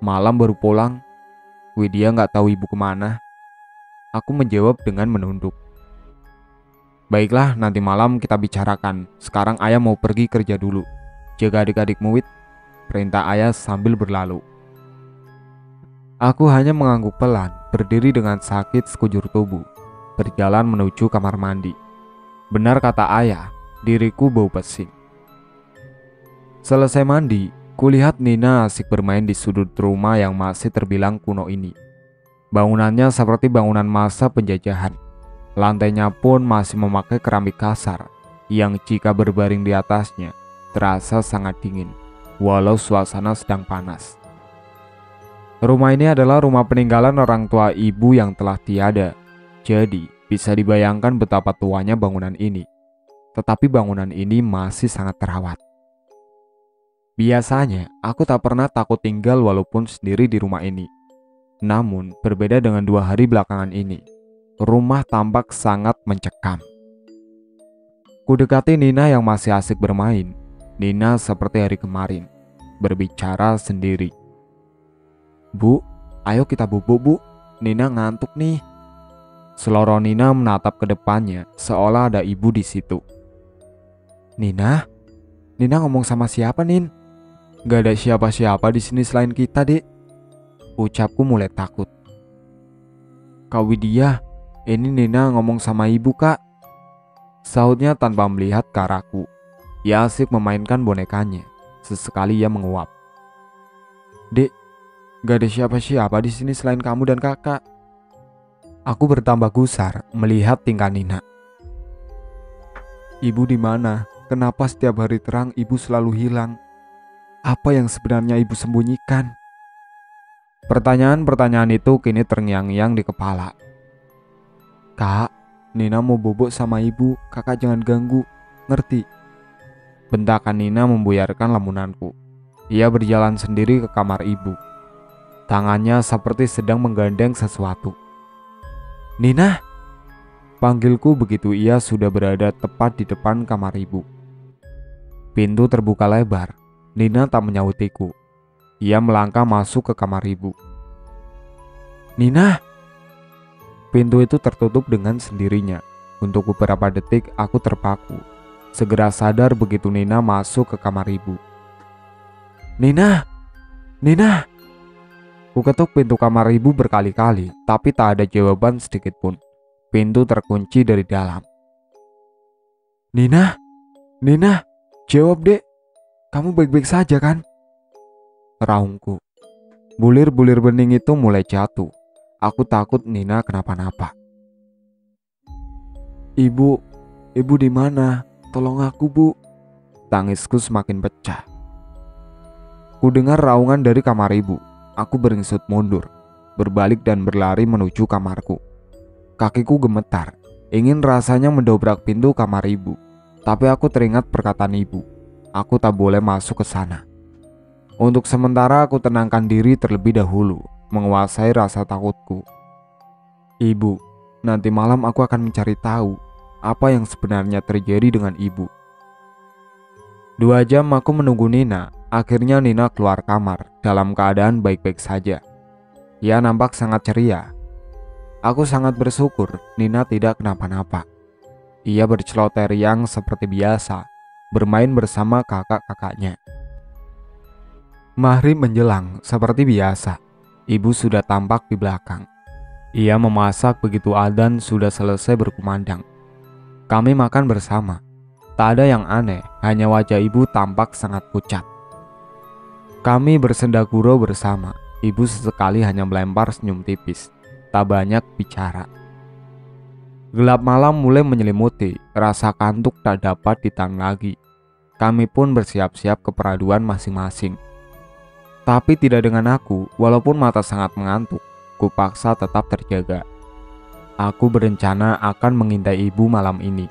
Malam baru pulang. Widya gak tahu ibu kemana. Aku menjawab dengan menunduk. Baiklah, nanti malam kita bicarakan. Sekarang ayah mau pergi kerja dulu. Jaga adik-adikmu, Wid. Perintah ayah sambil berlalu. Aku hanya mengangguk pelan, berdiri dengan sakit sekujur tubuh, berjalan menuju kamar mandi. Benar kata ayah, diriku bau pesing. Selesai mandi, kulihat Nina asik bermain di sudut rumah yang masih terbilang kuno ini. Bangunannya seperti bangunan masa penjajahan. Lantainya pun masih memakai keramik kasar, yang jika berbaring di atasnya, terasa sangat dingin, walau suasana sedang panas. Rumah ini adalah rumah peninggalan orang tua ibu yang telah tiada. Jadi, bisa dibayangkan betapa tuanya bangunan ini. Tetapi bangunan ini masih sangat terawat. Biasanya, aku tak pernah takut tinggal walaupun sendiri di rumah ini. Namun, berbeda dengan 2 hari belakangan ini. Rumah tampak sangat mencekam. Kudekati Nina yang masih asik bermain. Nina seperti hari kemarin, berbicara sendiri. Bu, ayo kita bubuk, Bu. Nina ngantuk nih. Seloro Nina menatap ke depannya, seolah ada ibu di situ. Nina ngomong sama siapa, Nin? Gak ada siapa-siapa di sini selain kita, Dek. Ucapku mulai takut. Kak Widya, ini Nina ngomong sama ibu, Kak. Sahutnya tanpa melihat ke arahku. Ia asik memainkan bonekanya. Sesekali ia menguap. Dek, gak ada siapa-siapa di sini selain kamu dan kakak. Aku bertambah gusar melihat tingkah Nina. Ibu di mana? Kenapa setiap hari terang ibu selalu hilang? Apa yang sebenarnya ibu sembunyikan? Pertanyaan-pertanyaan itu kini terngiang-ngiang di kepala. Kak, Nina mau bobok sama ibu. Kakak jangan ganggu, ngerti? Bentakan Nina membuyarkan lamunanku. Ia berjalan sendiri ke kamar ibu. Tangannya seperti sedang menggandeng sesuatu. Nina! Panggilku begitu ia sudah berada tepat di depan kamar ibu. Pintu terbuka lebar. Nina tak menyautiku. Ia melangkah masuk ke kamar ibu. Nina! Pintu itu tertutup dengan sendirinya. Untuk beberapa detik aku terpaku. Segera sadar begitu Nina masuk ke kamar ibu. Nina! Nina! Ku ketuk pintu kamar ibu berkali-kali, tapi tak ada jawaban sedikit pun. Pintu terkunci dari dalam. Nina, jawab dek. Kamu baik-baik saja kan? Raungku. Bulir-bulir bening itu mulai jatuh. Aku takut Nina kenapa-napa. Ibu di mana? Tolong aku, Bu. Tangisku semakin pecah. Ku dengar raungan dari kamar ibu. Aku beringsut mundur, berbalik dan berlari menuju kamarku. Kakiku gemetar, ingin rasanya mendobrak pintu kamar ibu. Tapi aku teringat perkataan ibu. Aku tak boleh masuk ke sana. Untuk sementara aku tenangkan diri terlebih dahulu, menguasai rasa takutku. Ibu, nanti malam aku akan mencari tahu apa yang sebenarnya terjadi dengan ibu. 2 jam aku menunggu Nina. Akhirnya Nina keluar kamar dalam keadaan baik-baik saja. Ia nampak sangat ceria. Aku sangat bersyukur Nina tidak kenapa-napa. Ia berceloteh riang seperti biasa, bermain bersama kakak-kakaknya. Maghrib menjelang seperti biasa. Ibu sudah tampak di belakang. Ia memasak begitu adzan sudah selesai berkumandang. Kami makan bersama. Tak ada yang aneh, hanya wajah ibu tampak sangat pucat. Kami bersenda gurau bersama. Ibu sesekali hanya melempar senyum tipis, tak banyak bicara. Gelap malam mulai menyelimuti, rasa kantuk tak dapat ditahan lagi. Kami pun bersiap-siap ke peraduan masing-masing. Tapi tidak dengan aku, walaupun mata sangat mengantuk. kupaksa tetap terjaga. Aku berencana akan mengintai ibu malam ini.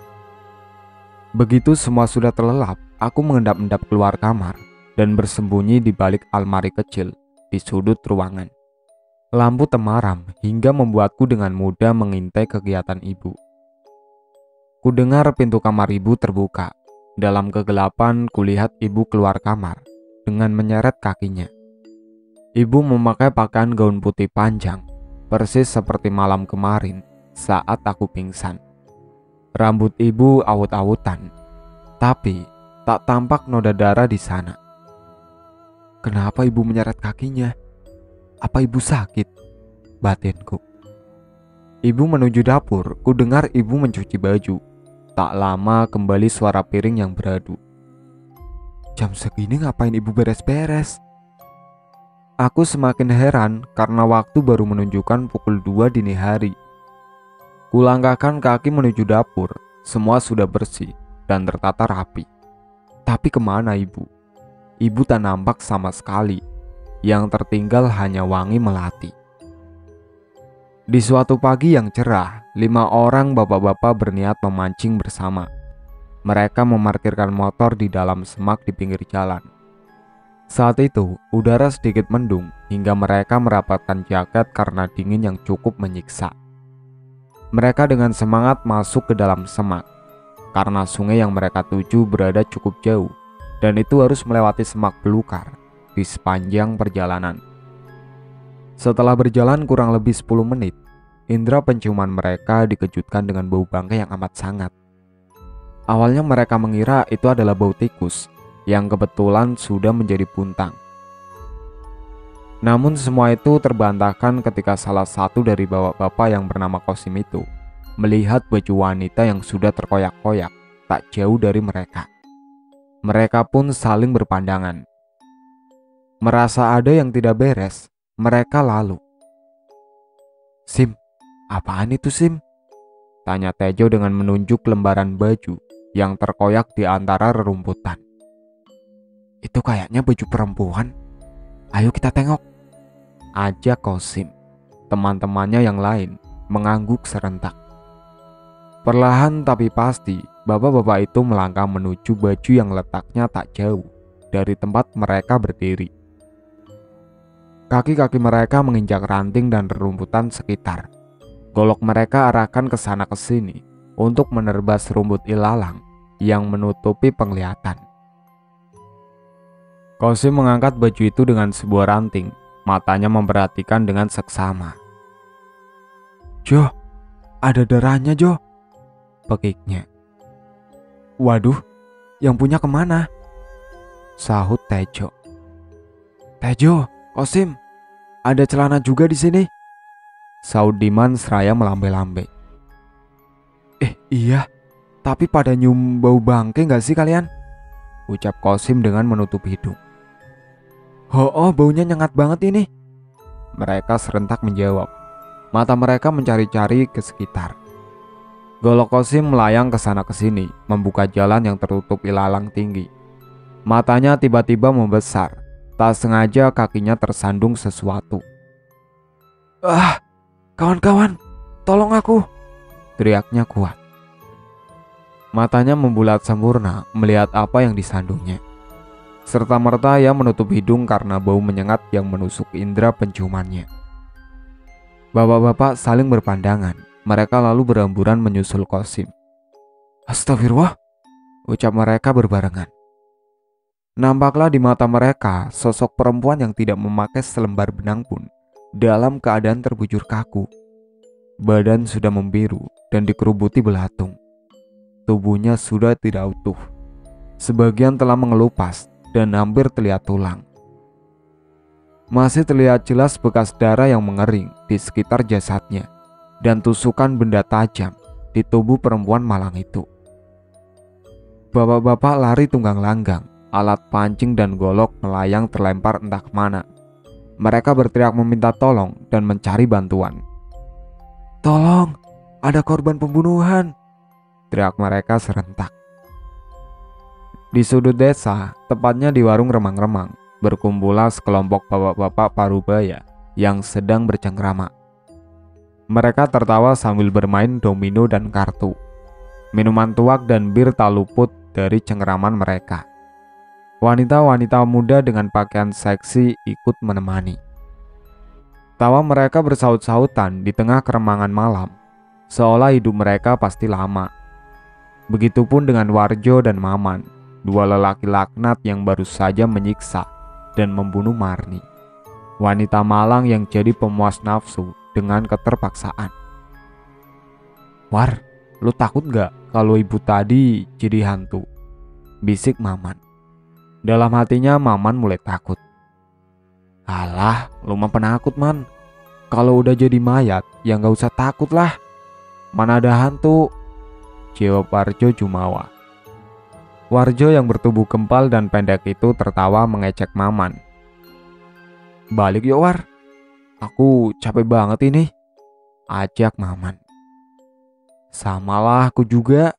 Begitu semua sudah terlelap, aku mengendap-endap keluar kamar dan bersembunyi di balik almari kecil di sudut ruangan. Lampu temaram hingga membuatku dengan mudah mengintai kegiatan ibu. Kudengar pintu kamar ibu terbuka. Dalam kegelapan, kulihat ibu keluar kamar dengan menyeret kakinya. Ibu memakai pakaian gaun putih panjang, persis seperti malam kemarin saat aku pingsan. Rambut ibu awut-awutan, tapi tak tampak noda darah di sana. Kenapa ibu menyeret kakinya? Apa ibu sakit? Batinku. Ibu menuju dapur, kudengar ibu mencuci baju. Tak lama kembali suara piring yang beradu. Jam segini ngapain ibu beres-beres? Aku semakin heran karena waktu baru menunjukkan pukul 2 dini hari. Kulangkahkan kaki menuju dapur, semua sudah bersih dan tertata rapi. Tapi kemana ibu? Ibu tak nampak sama sekali. Yang tertinggal hanya wangi melati. Di suatu pagi yang cerah, 5 orang bapak-bapak berniat memancing bersama. Mereka memarkirkan motor di dalam semak di pinggir jalan. Saat itu, udara sedikit mendung hingga mereka merapatkan jaket karena dingin yang cukup menyiksa. Mereka dengan semangat masuk ke dalam semak, karena sungai yang mereka tuju berada cukup jauh, dan itu harus melewati semak belukar di sepanjang perjalanan. Setelah berjalan kurang lebih 10 menit, indera penciuman mereka dikejutkan dengan bau bangkai yang amat sangat. Awalnya mereka mengira itu adalah bau tikus yang kebetulan sudah menjadi puntang. Namun semua itu terbantahkan ketika salah satu dari bapak-bapak yang bernama Kosim itu melihat baju wanita yang sudah terkoyak-koyak tak jauh dari mereka. Mereka pun saling berpandangan. Merasa ada yang tidak beres, mereka lalu. Sim, apaan itu Sim? Tanya Tejo dengan menunjuk lembaran baju yang terkoyak di antara rerumputan. Itu kayaknya baju perempuan. Ayo kita tengok. Ajak Kosim. Teman-temannya yang lain mengangguk serentak. Perlahan tapi pasti, bapak-bapak itu melangkah menuju baju yang letaknya tak jauh dari tempat mereka berdiri. Kaki-kaki mereka menginjak ranting dan rerumputan sekitar. Golok mereka arahkan ke sana ke sini untuk menerbas rumput ilalang yang menutupi penglihatan. Kosim mengangkat baju itu dengan sebuah ranting, matanya memperhatikan dengan seksama. Jo, ada darahnya Jo, pekiknya. Waduh, yang punya kemana? Sahut Tejo. Tejo, Kosim, ada celana juga di sini. Sahut Diman seraya melambai-lambai. Iya, tapi pada nyium bau bangke gak sih kalian? Ucap Kosim dengan menutup hidung. Oh, baunya nyengat banget ini. Mereka serentak menjawab. Mata mereka mencari-cari ke sekitar. Golok Kosim melayang ke sana ke sini, membuka jalan yang tertutup ilalang tinggi. Matanya tiba-tiba membesar. Tak sengaja kakinya tersandung sesuatu. Kawan-kawan, tolong aku, teriaknya kuat. Matanya membulat sempurna melihat apa yang disandungnya. Serta-merta ia menutup hidung karena bau menyengat yang menusuk indera penciumannya. Bapak-bapak saling berpandangan. Mereka lalu berhamburan menyusul Kosim. Astagfirullah, ucap mereka berbarengan. Nampaklah di mata mereka sosok perempuan yang tidak memakai selembar benang pun dalam keadaan terbujur kaku. Badan sudah membiru dan dikerubuti belatung. Tubuhnya sudah tidak utuh. Sebagian telah mengelupas dan hampir terlihat tulang. Masih terlihat jelas bekas darah yang mengering di sekitar jasadnya dan tusukan benda tajam di tubuh perempuan malang itu. Bapak-bapak lari tunggang langgang. Alat pancing dan golok melayang terlempar entah kemana. Mereka berteriak meminta tolong dan mencari bantuan. Tolong, ada korban pembunuhan, teriak mereka serentak. Di sudut desa, tepatnya di warung remang-remang, berkumpullah sekelompok bapak-bapak Parubaya yang sedang bercengkrama. Mereka tertawa sambil bermain domino dan kartu. Minuman tuak dan bir tak luput dari cengkraman mereka. Wanita-wanita muda dengan pakaian seksi ikut menemani. Tawa mereka bersaut-sautan di tengah keremangan malam, seolah hidup mereka pasti lama. Begitupun dengan Warjo dan Maman, dua lelaki laknat yang baru saja menyiksa dan membunuh Marni, wanita malang yang jadi pemuas nafsu dengan keterpaksaan. "War, lu takut gak kalau ibu tadi jadi hantu?" bisik Maman. Dalam hatinya Maman mulai takut. "Alah, lu mah penakut, Man. Kalau udah jadi mayat, ya gak usah takut lah. Mana ada hantu," jawab Warjo jumawa. Warjo yang bertubuh kempal dan pendek itu tertawa mengecek Maman. "Balik yuk, War. Aku capek banget ini," ajak Maman. "Samalah aku juga,"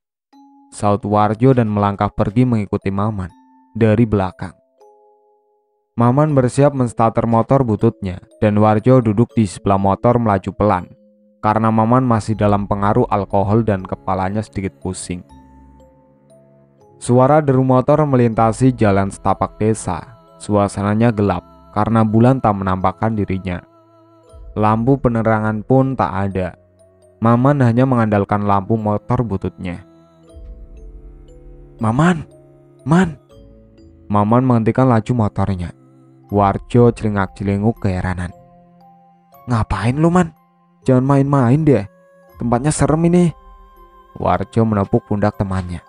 saut Warjo dan melangkah pergi mengikuti Maman dari belakang. Maman bersiap menstarter motor bututnya dan Warjo duduk di sebelah motor melaju pelan karena Maman masih dalam pengaruh alkohol dan kepalanya sedikit pusing. Suara deru motor melintasi jalan setapak desa. Suasananya gelap karena bulan tak menampakkan dirinya. Lampu penerangan pun tak ada. Maman hanya mengandalkan lampu motor bututnya. "Maman, Man!" Maman menghentikan laju motornya. Warjo celingak-celinguk keheranan. "Ngapain lu, Man? Jangan main-main deh. Tempatnya serem ini." Warjo menepuk pundak temannya.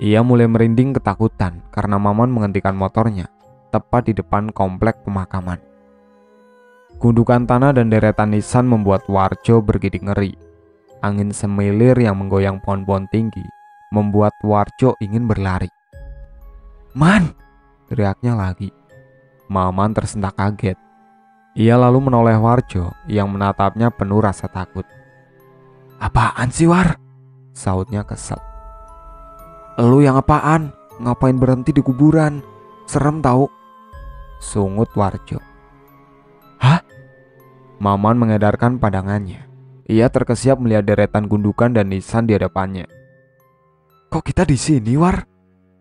Ia mulai merinding ketakutan karena Maman menghentikan motornya tepat di depan komplek pemakaman. Gundukan tanah dan deretan nisan membuat Warjo bergidik ngeri. Angin semilir yang menggoyang pohon-pohon tinggi membuat Warjo ingin berlari. "Man!" teriaknya lagi. Maman tersentak kaget. Ia lalu menoleh Warjo yang menatapnya penuh rasa takut. "Apaan sih, War?" sautnya kesal. "Lu yang apaan? Ngapain berhenti di kuburan? Serem tau," sungut Warjo. "Hah?" Maman mengedarkan pandangannya. Ia terkesiap melihat deretan gundukan dan nisan di hadapannya. "Kok kita di sini, War?"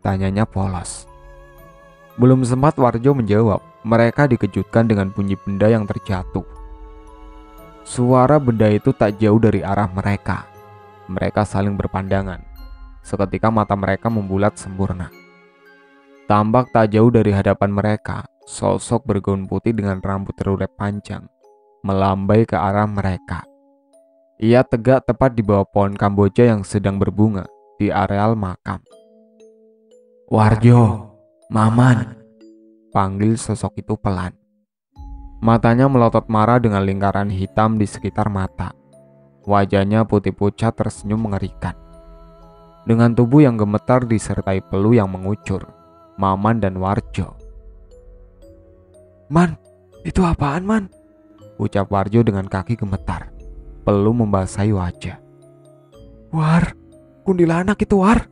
tanyanya polos. Belum sempat Warjo menjawab, mereka dikejutkan dengan bunyi benda yang terjatuh. Suara benda itu tak jauh dari arah mereka. Mereka saling berpandangan. Seketika mata mereka membulat sempurna. Tampak tak jauh dari hadapan mereka, sosok bergaun putih dengan rambut terurai panjang melambai ke arah mereka. Ia tegak tepat di bawah pohon kamboja yang sedang berbunga di areal makam. "Warjo, Maman," panggil sosok itu pelan. Matanya melotot marah dengan lingkaran hitam di sekitar mata. Wajahnya putih pucat tersenyum mengerikan. Dengan tubuh yang gemetar disertai peluh yang mengucur, Maman dan Warjo. "Man, itu apaan, Man?" ucap Warjo dengan kaki gemetar. Peluh membasahi wajah. "War, kuntilanak itu, War."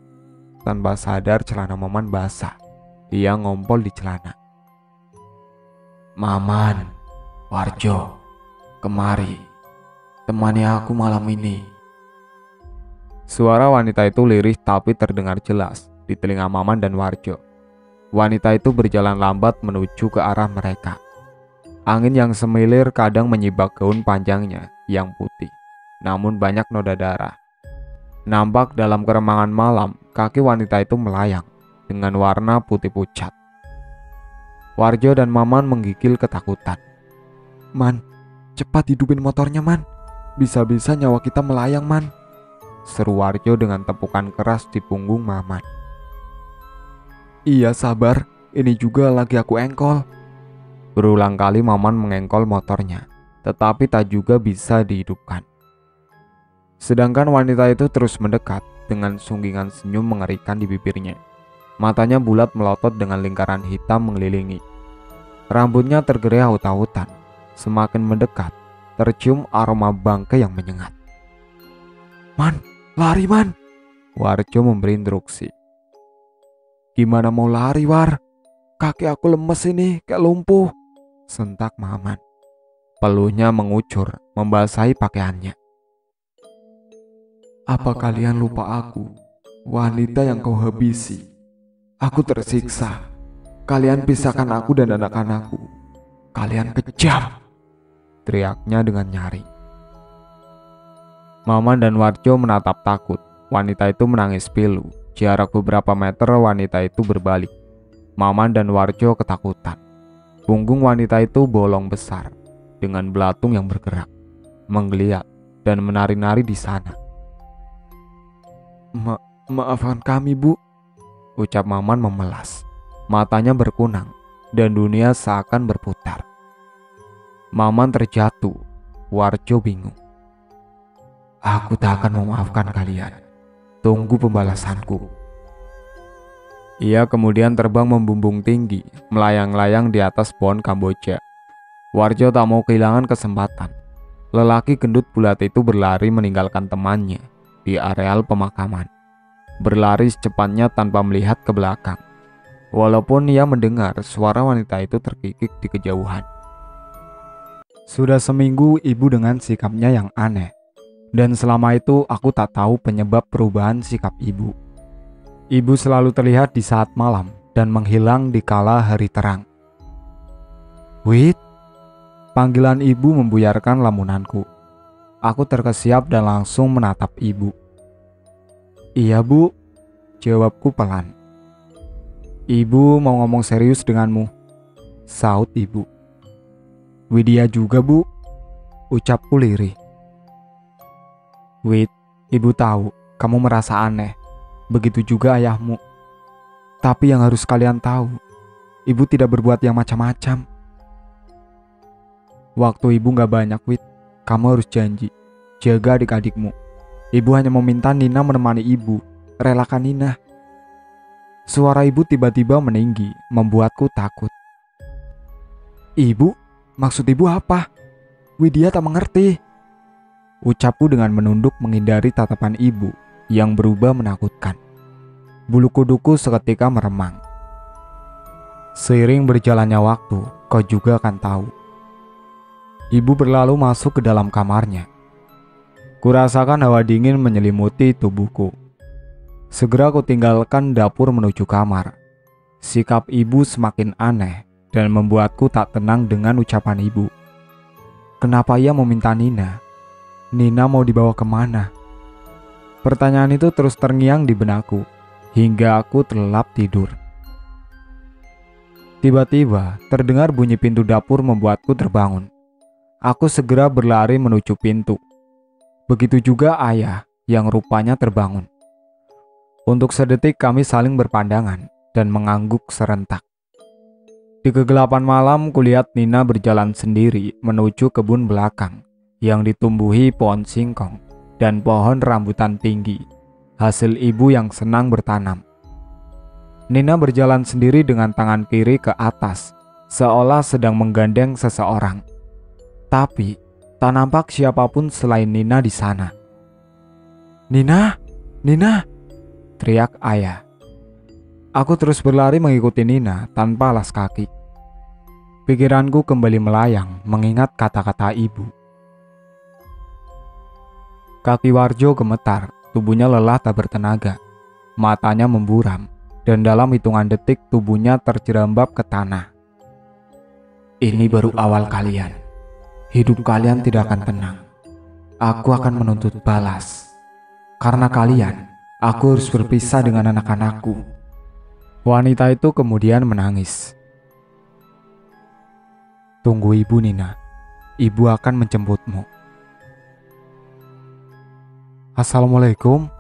Tanpa sadar celana Maman basah. Ia ngompol di celana. "Maman, Warjo, kemari. Temani aku malam ini." Suara wanita itu lirih tapi terdengar jelas di telinga Maman dan Warjo. Wanita itu berjalan lambat menuju ke arah mereka. Angin yang semilir kadang menyibak gaun panjangnya yang putih, namun banyak noda darah. Nampak dalam keremangan malam, kaki wanita itu melayang dengan warna putih pucat. Warjo dan Maman menggigil ketakutan. "Man, cepat hidupin motornya, Man. Bisa-bisa nyawa kita melayang, Man," seru Warjo dengan tepukan keras di punggung Maman. "Iya, sabar. Ini juga lagi aku engkol." Berulang kali Maman mengengkol motornya, tetapi tak juga bisa dihidupkan. Sedangkan wanita itu terus mendekat dengan sunggingan senyum mengerikan di bibirnya. Matanya bulat melotot dengan lingkaran hitam mengelilingi. Rambutnya tergerai aut-autan. Semakin mendekat, tercium aroma bangkai yang menyengat. "Man, lari, Man!" Warjo memberi instruksi. "Gimana mau lari, War? Kaki aku lemes ini, kayak lumpuh," sentak Maman. Peluhnya mengucur, membasahi pakaiannya. Apa kalian lupa aku, wanita yang kau habisi? Aku tersiksa. Kalian pisahkan aku dan anak-anakku. Kalian kejam, teriaknya dengan nyaring. Maman dan Warjo menatap takut. Wanita itu menangis pilu. Jarak beberapa meter wanita itu berbalik. Maman dan Warjo ketakutan. Punggung wanita itu bolong besar dengan belatung yang bergerak, menggeliat dan menari-nari di sana. Maafkan kami, Bu, ucap Maman memelas. Matanya berkunang dan dunia seakan berputar. Maman terjatuh. Warjo bingung. Aku tak akan memaafkan kalian. Tunggu pembalasanku. Ia kemudian terbang membumbung tinggi, melayang-layang di atas pohon Kamboja. Warjo tak mau kehilangan kesempatan. Lelaki gendut bulat itu berlari meninggalkan temannya di areal pemakaman. Berlari secepatnya tanpa melihat ke belakang. Walaupun ia mendengar suara wanita itu terkikik di kejauhan. Sudah seminggu ibu dengan sikapnya yang aneh. Dan selama itu aku tak tahu penyebab perubahan sikap ibu. Ibu selalu terlihat di saat malam dan menghilang di kala hari terang. Wit, panggilan ibu membuyarkan lamunanku. Aku terkesiap dan langsung menatap ibu. Iya, Bu, jawabku pelan. Ibu mau ngomong serius denganmu, sahut ibu. Widya juga, Bu, ucapku lirih. Wit, ibu tahu kamu merasa aneh. Begitu juga ayahmu. Tapi yang harus kalian tahu, ibu tidak berbuat yang macam-macam. Waktu ibu gak banyak, Wit. Kamu harus janji, jaga adik-adikmu. Ibu hanya meminta Nina menemani ibu. Relakan Nina. Suara ibu tiba-tiba meninggi, membuatku takut. Ibu? Maksud ibu apa? Widya tak mengerti. Ucapku dengan menunduk menghindari tatapan ibu yang berubah menakutkan. Bulu kuduku seketika meremang. Seiring berjalannya waktu, kau juga akan tahu. Ibu berlalu masuk ke dalam kamarnya. Kurasakan hawa dingin menyelimuti tubuhku. Segera ku tinggalkan dapur menuju kamar. Sikap ibu semakin aneh dan membuatku tak tenang dengan ucapan ibu. Kenapa ia meminta Nina? Nina mau dibawa kemana? Pertanyaan itu terus terngiang di benakku, hingga aku terlelap tidur. Tiba-tiba terdengar bunyi pintu dapur membuatku terbangun. Aku segera berlari menuju pintu. Begitu juga ayah yang rupanya terbangun. Untuk sedetik kami saling berpandangan dan mengangguk serentak. Di kegelapan malam kulihat Nina berjalan sendiri menuju kebun belakang yang ditumbuhi pohon singkong dan pohon rambutan tinggi, hasil ibu yang senang bertanam. Nina berjalan sendiri dengan tangan kiri ke atas, seolah sedang menggandeng seseorang. Tapi tak nampak siapapun selain Nina di sana. Nina, Nina, teriak ayah. Aku terus berlari mengikuti Nina tanpa alas kaki. Pikiranku kembali melayang mengingat kata-kata ibu. Kaki Warjo gemetar, tubuhnya lelah tak bertenaga. Matanya memburam, dan dalam hitungan detik tubuhnya terjerambab ke tanah. Ini baru awal kalian. Hidup kalian tidak akan tenang. Aku akan menuntut balas. Karena kalian, aku harus berpisah dengan anak-anakku. Wanita itu kemudian menangis. Tunggu ibu, Nina. Ibu akan menjemputmu. Assalamualaikum.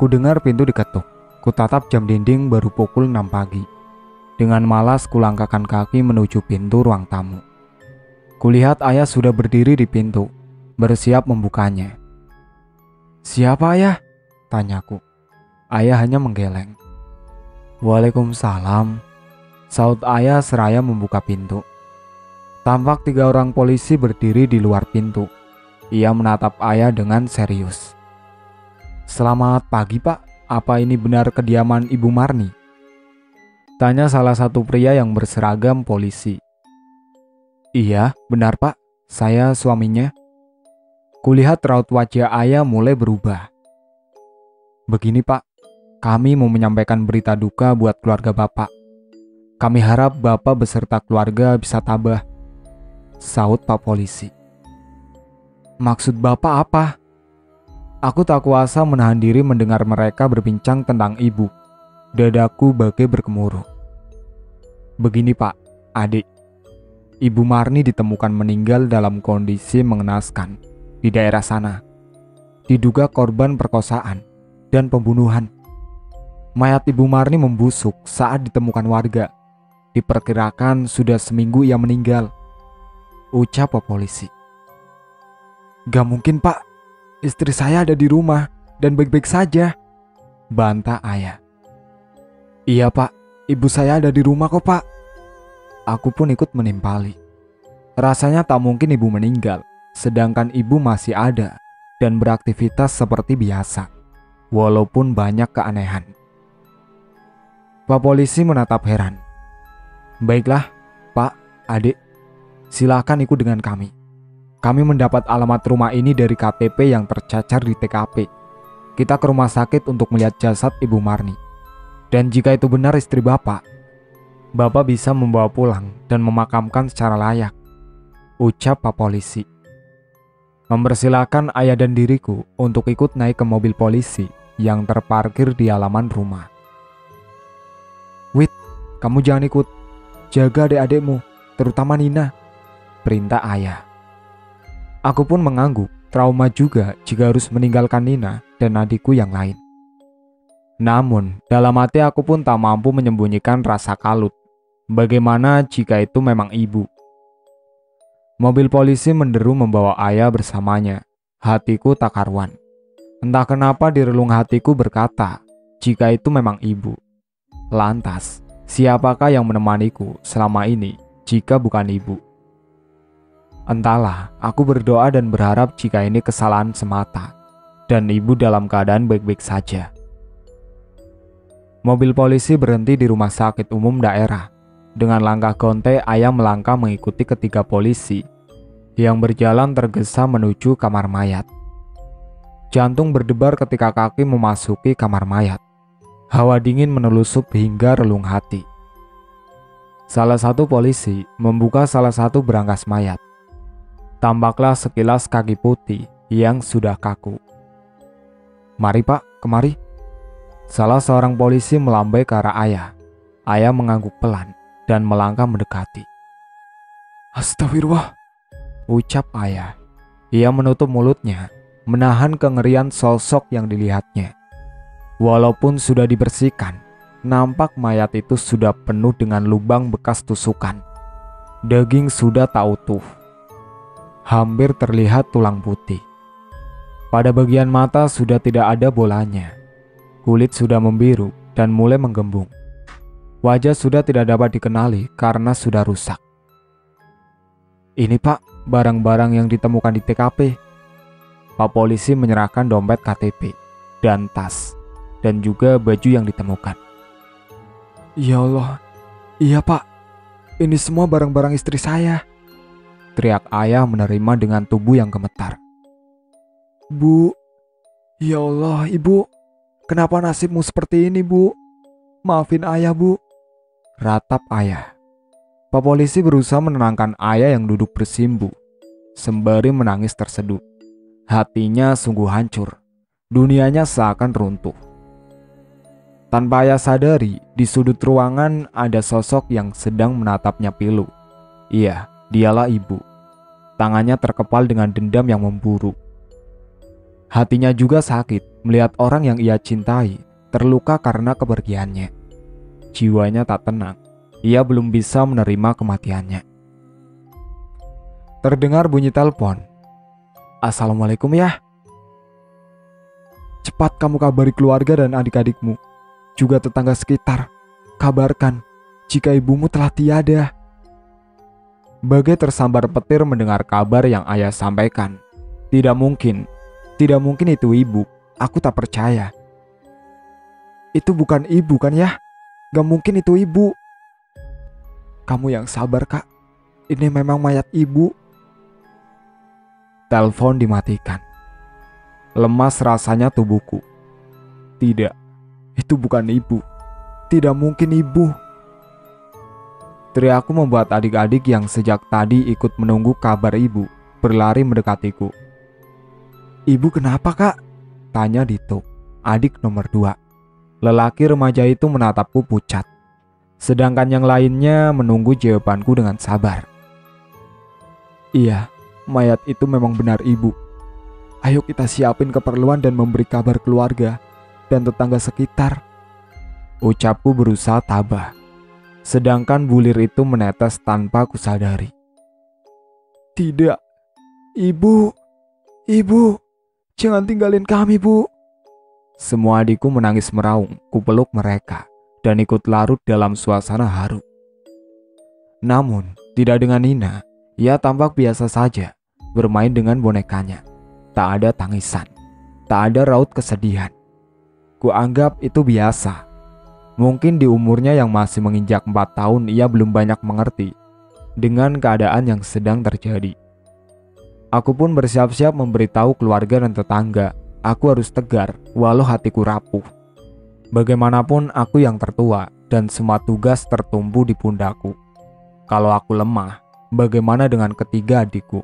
Ku dengar pintu diketuk. Ku tatap jam dinding baru pukul 6 pagi. Dengan malas kulangkahkan kaki menuju pintu ruang tamu. Kulihat ayah sudah berdiri di pintu, bersiap membukanya. Siapa ayah? Tanyaku. Ayah hanya menggeleng. Waalaikumsalam, saut ayah seraya membuka pintu. Tampak 3 orang polisi berdiri di luar pintu. Ia menatap ayah dengan serius. Selamat pagi, Pak. Apa ini benar kediaman Ibu Marni? Tanya salah satu pria yang berseragam polisi. Iya, benar Pak. Saya suaminya. Kulihat raut wajah ayah mulai berubah. Begini Pak, kami mau menyampaikan berita duka buat keluarga Bapak. Kami harap Bapak beserta keluarga bisa tabah, sahut Pak Polisi. Maksud Bapak apa? Aku tak kuasa menahan diri mendengar mereka berbincang tentang ibu. Dadaku bagai bergemuruh. Begini Pak, adik. Ibu Marni ditemukan meninggal dalam kondisi mengenaskan di daerah sana. Diduga korban perkosaan dan pembunuhan. Mayat Ibu Marni membusuk saat ditemukan warga. Diperkirakan sudah seminggu ia meninggal, ucap Pak Polisi. Gak mungkin Pak, istri saya ada di rumah dan baik-baik saja, bantah ayah. Iya Pak, ibu saya ada di rumah kok Pak. Aku pun ikut menimpali. Rasanya tak mungkin ibu meninggal, sedangkan ibu masih ada dan beraktivitas seperti biasa, walaupun banyak keanehan. Pak Polisi menatap heran. Baiklah, Pak, adik, silakan ikut dengan kami. Kami mendapat alamat rumah ini dari KTP yang tercacar di TKP. Kita ke rumah sakit untuk melihat jasad Ibu Marni. Dan jika itu benar istri Bapak bisa membawa pulang dan memakamkan secara layak, ucap Pak Polisi. Mempersilahkan ayah dan diriku untuk ikut naik ke mobil polisi yang terparkir di halaman rumah. Wit, kamu jangan ikut. Jaga adik-adikmu, terutama Nina, perintah ayah. Aku pun mengangguk, trauma juga jika harus meninggalkan Nina dan adikku yang lain. Namun, dalam hati aku pun tak mampu menyembunyikan rasa kalut. Bagaimana jika itu memang ibu? Mobil polisi menderu membawa ayah bersamanya. Hatiku tak karuan. Entah kenapa di relung hatiku berkata, jika itu memang ibu. Lantas, siapakah yang menemaniku selama ini jika bukan ibu? Entahlah, aku berdoa dan berharap jika ini kesalahan semata dan ibu dalam keadaan baik-baik saja. Mobil polisi berhenti di rumah sakit umum daerah. Dengan langkah gontai, ayah melangkah mengikuti ketiga polisi yang berjalan tergesa menuju kamar mayat. Jantung berdebar ketika kaki memasuki kamar mayat. Hawa dingin menelusup hingga relung hati. Salah satu polisi membuka salah satu berangkas mayat. Tampaklah sekilas kaki putih yang sudah kaku. Mari Pak, kemari. Salah seorang polisi melambai ke arah ayah. Ayah mengangguk pelan dan melangkah mendekati. Astagfirullah, ucap ayah. Ia menutup mulutnya, menahan kengerian sosok yang dilihatnya. Walaupun sudah dibersihkan, nampak mayat itu sudah penuh dengan lubang bekas tusukan. Daging sudah tak utuh. Hampir terlihat tulang putih. Pada bagian mata sudah tidak ada bolanya. Kulit sudah membiru dan mulai menggembung. Wajah sudah tidak dapat dikenali karena sudah rusak. Ini Pak, barang-barang yang ditemukan di TKP. Pak Polisi menyerahkan dompet KTP dan tas, dan juga baju yang ditemukan. Ya Allah, iya Pak, ini semua barang-barang istri saya, teriak ayah menerima dengan tubuh yang gemetar. Bu, ya Allah ibu, kenapa nasibmu seperti ini bu? Maafin ayah bu, ratap ayah. Pak Polisi berusaha menenangkan ayah yang duduk bersimbu, sembari menangis terseduh. Hatinya sungguh hancur, dunianya seakan runtuh. Tanpa ayah sadari, di sudut ruangan ada sosok yang sedang menatapnya pilu. Iya, dialah ibu. Tangannya terkepal dengan dendam yang memburu. Hatinya juga sakit melihat orang yang ia cintai terluka karena kepergiannya. Jiwanya tak tenang. Ia belum bisa menerima kematiannya. Terdengar bunyi telepon. Assalamualaikum ya. Cepat kamu kabari keluarga dan adik-adikmu, juga tetangga sekitar. Kabarkan jika ibumu telah tiada. Bagai tersambar petir mendengar kabar yang ayah sampaikan. Tidak mungkin itu ibu. Aku tak percaya. Itu bukan ibu kan ya? Gak mungkin itu ibu. Kamu yang sabar kak. ini memang mayat ibu. Telepon dimatikan. Lemas rasanya tubuhku. Tidak, itu bukan ibu. Tidak mungkin ibu. Teriakku membuat adik-adik yang sejak tadi ikut menunggu kabar ibu berlari mendekatiku. Ibu kenapa kak? Tanya Dito, adik nomor 2. Lelaki remaja itu menatapku pucat. Sedangkan yang lainnya menunggu jawabanku dengan sabar. Iya, mayat itu memang benar ibu. Ayo kita siapin keperluan dan memberi kabar keluarga dan tetangga sekitar. Ucapku berusaha tabah. Sedangkan bulir itu menetes tanpa kusadari. Tidak, ibu, jangan tinggalin kami bu. Semua adikku menangis meraung, kupeluk mereka dan ikut larut dalam suasana haru. Namun, tidak dengan Nina, ia tampak biasa saja, bermain dengan bonekanya. Tak ada tangisan, tak ada raut kesedihan. Kuanggap itu biasa. Mungkin di umurnya yang masih menginjak 4 tahun ia belum banyak mengerti dengan keadaan yang sedang terjadi. Aku pun bersiap-siap memberitahu keluarga dan tetangga. Aku harus tegar walau hatiku rapuh. Bagaimanapun aku yang tertua dan semua tugas tertumpu di pundakku. Kalau aku lemah, bagaimana dengan ketiga adikku?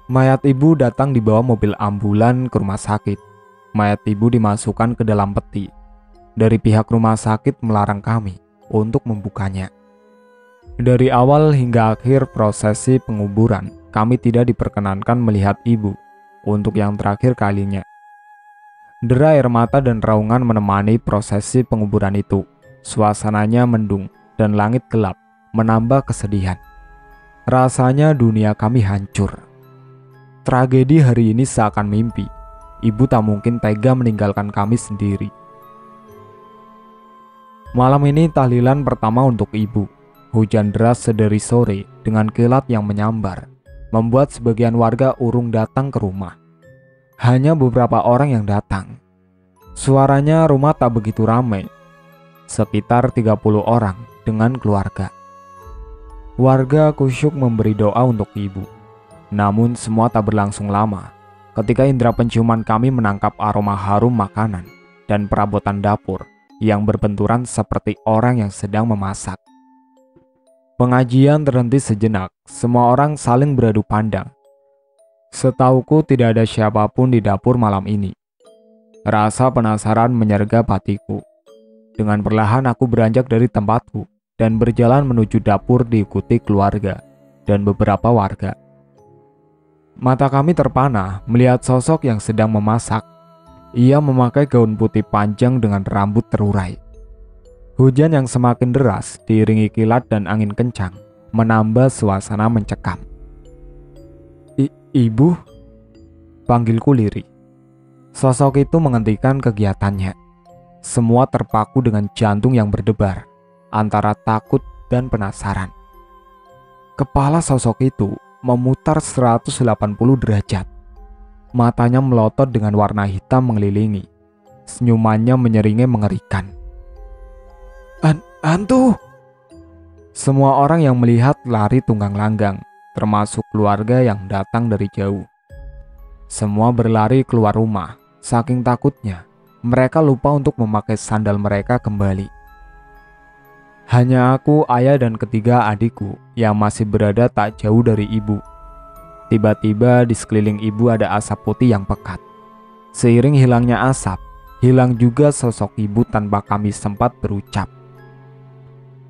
Mayat ibu datang dibawa mobil ambulan ke rumah sakit. Mayat ibu dimasukkan ke dalam peti. Dari pihak rumah sakit melarang kami untuk membukanya. Dari awal hingga akhir prosesi penguburan, kami tidak diperkenankan melihat ibu untuk yang terakhir kalinya. Derai air mata dan raungan menemani prosesi penguburan itu. Suasananya mendung dan langit gelap menambah kesedihan. Rasanya dunia kami hancur. Tragedi hari ini seakan mimpi. Ibu tak mungkin tega meninggalkan kami sendiri. Malam ini tahlilan pertama untuk ibu. Hujan deras sedari sore dengan kilat yang menyambar membuat sebagian warga urung datang ke rumah. Hanya beberapa orang yang datang. Suaranya rumah tak begitu ramai. Sekitar 30 orang dengan keluarga. Warga kusyuk memberi doa untuk ibu. Namun semua tak berlangsung lama. Ketika indera penciuman kami menangkap aroma harum makanan dan perabotan dapur yang berbenturan seperti orang yang sedang memasak. Pengajian terhenti sejenak, semua orang saling beradu pandang. Setauku tidak ada siapapun di dapur malam ini. Rasa penasaran menyergap hatiku. Dengan perlahan aku beranjak dari tempatku dan berjalan menuju dapur diikuti keluarga dan beberapa warga. Mata kami terpana melihat sosok yang sedang memasak. Ia memakai gaun putih panjang dengan rambut terurai. Hujan yang semakin deras diiringi kilat dan angin kencang menambah suasana mencekam. Ibu? Panggilku lirih. Sosok itu menghentikan kegiatannya. Semua terpaku dengan jantung yang berdebar antara takut dan penasaran. Kepala sosok itu memutar 180 derajat. Matanya melotot dengan warna hitam mengelilingi. Senyumannya menyeringai mengerikan. Hantu! Semua orang yang melihat lari tunggang langgang, termasuk keluarga yang datang dari jauh. Semua berlari keluar rumah. Saking takutnya, mereka lupa untuk memakai sandal mereka kembali. Hanya aku, ayah, dan ketiga adikku yang masih berada tak jauh dari ibu. Tiba-tiba di sekeliling ibu ada asap putih yang pekat. Seiring hilangnya asap, hilang juga sosok ibu tanpa kami sempat berucap.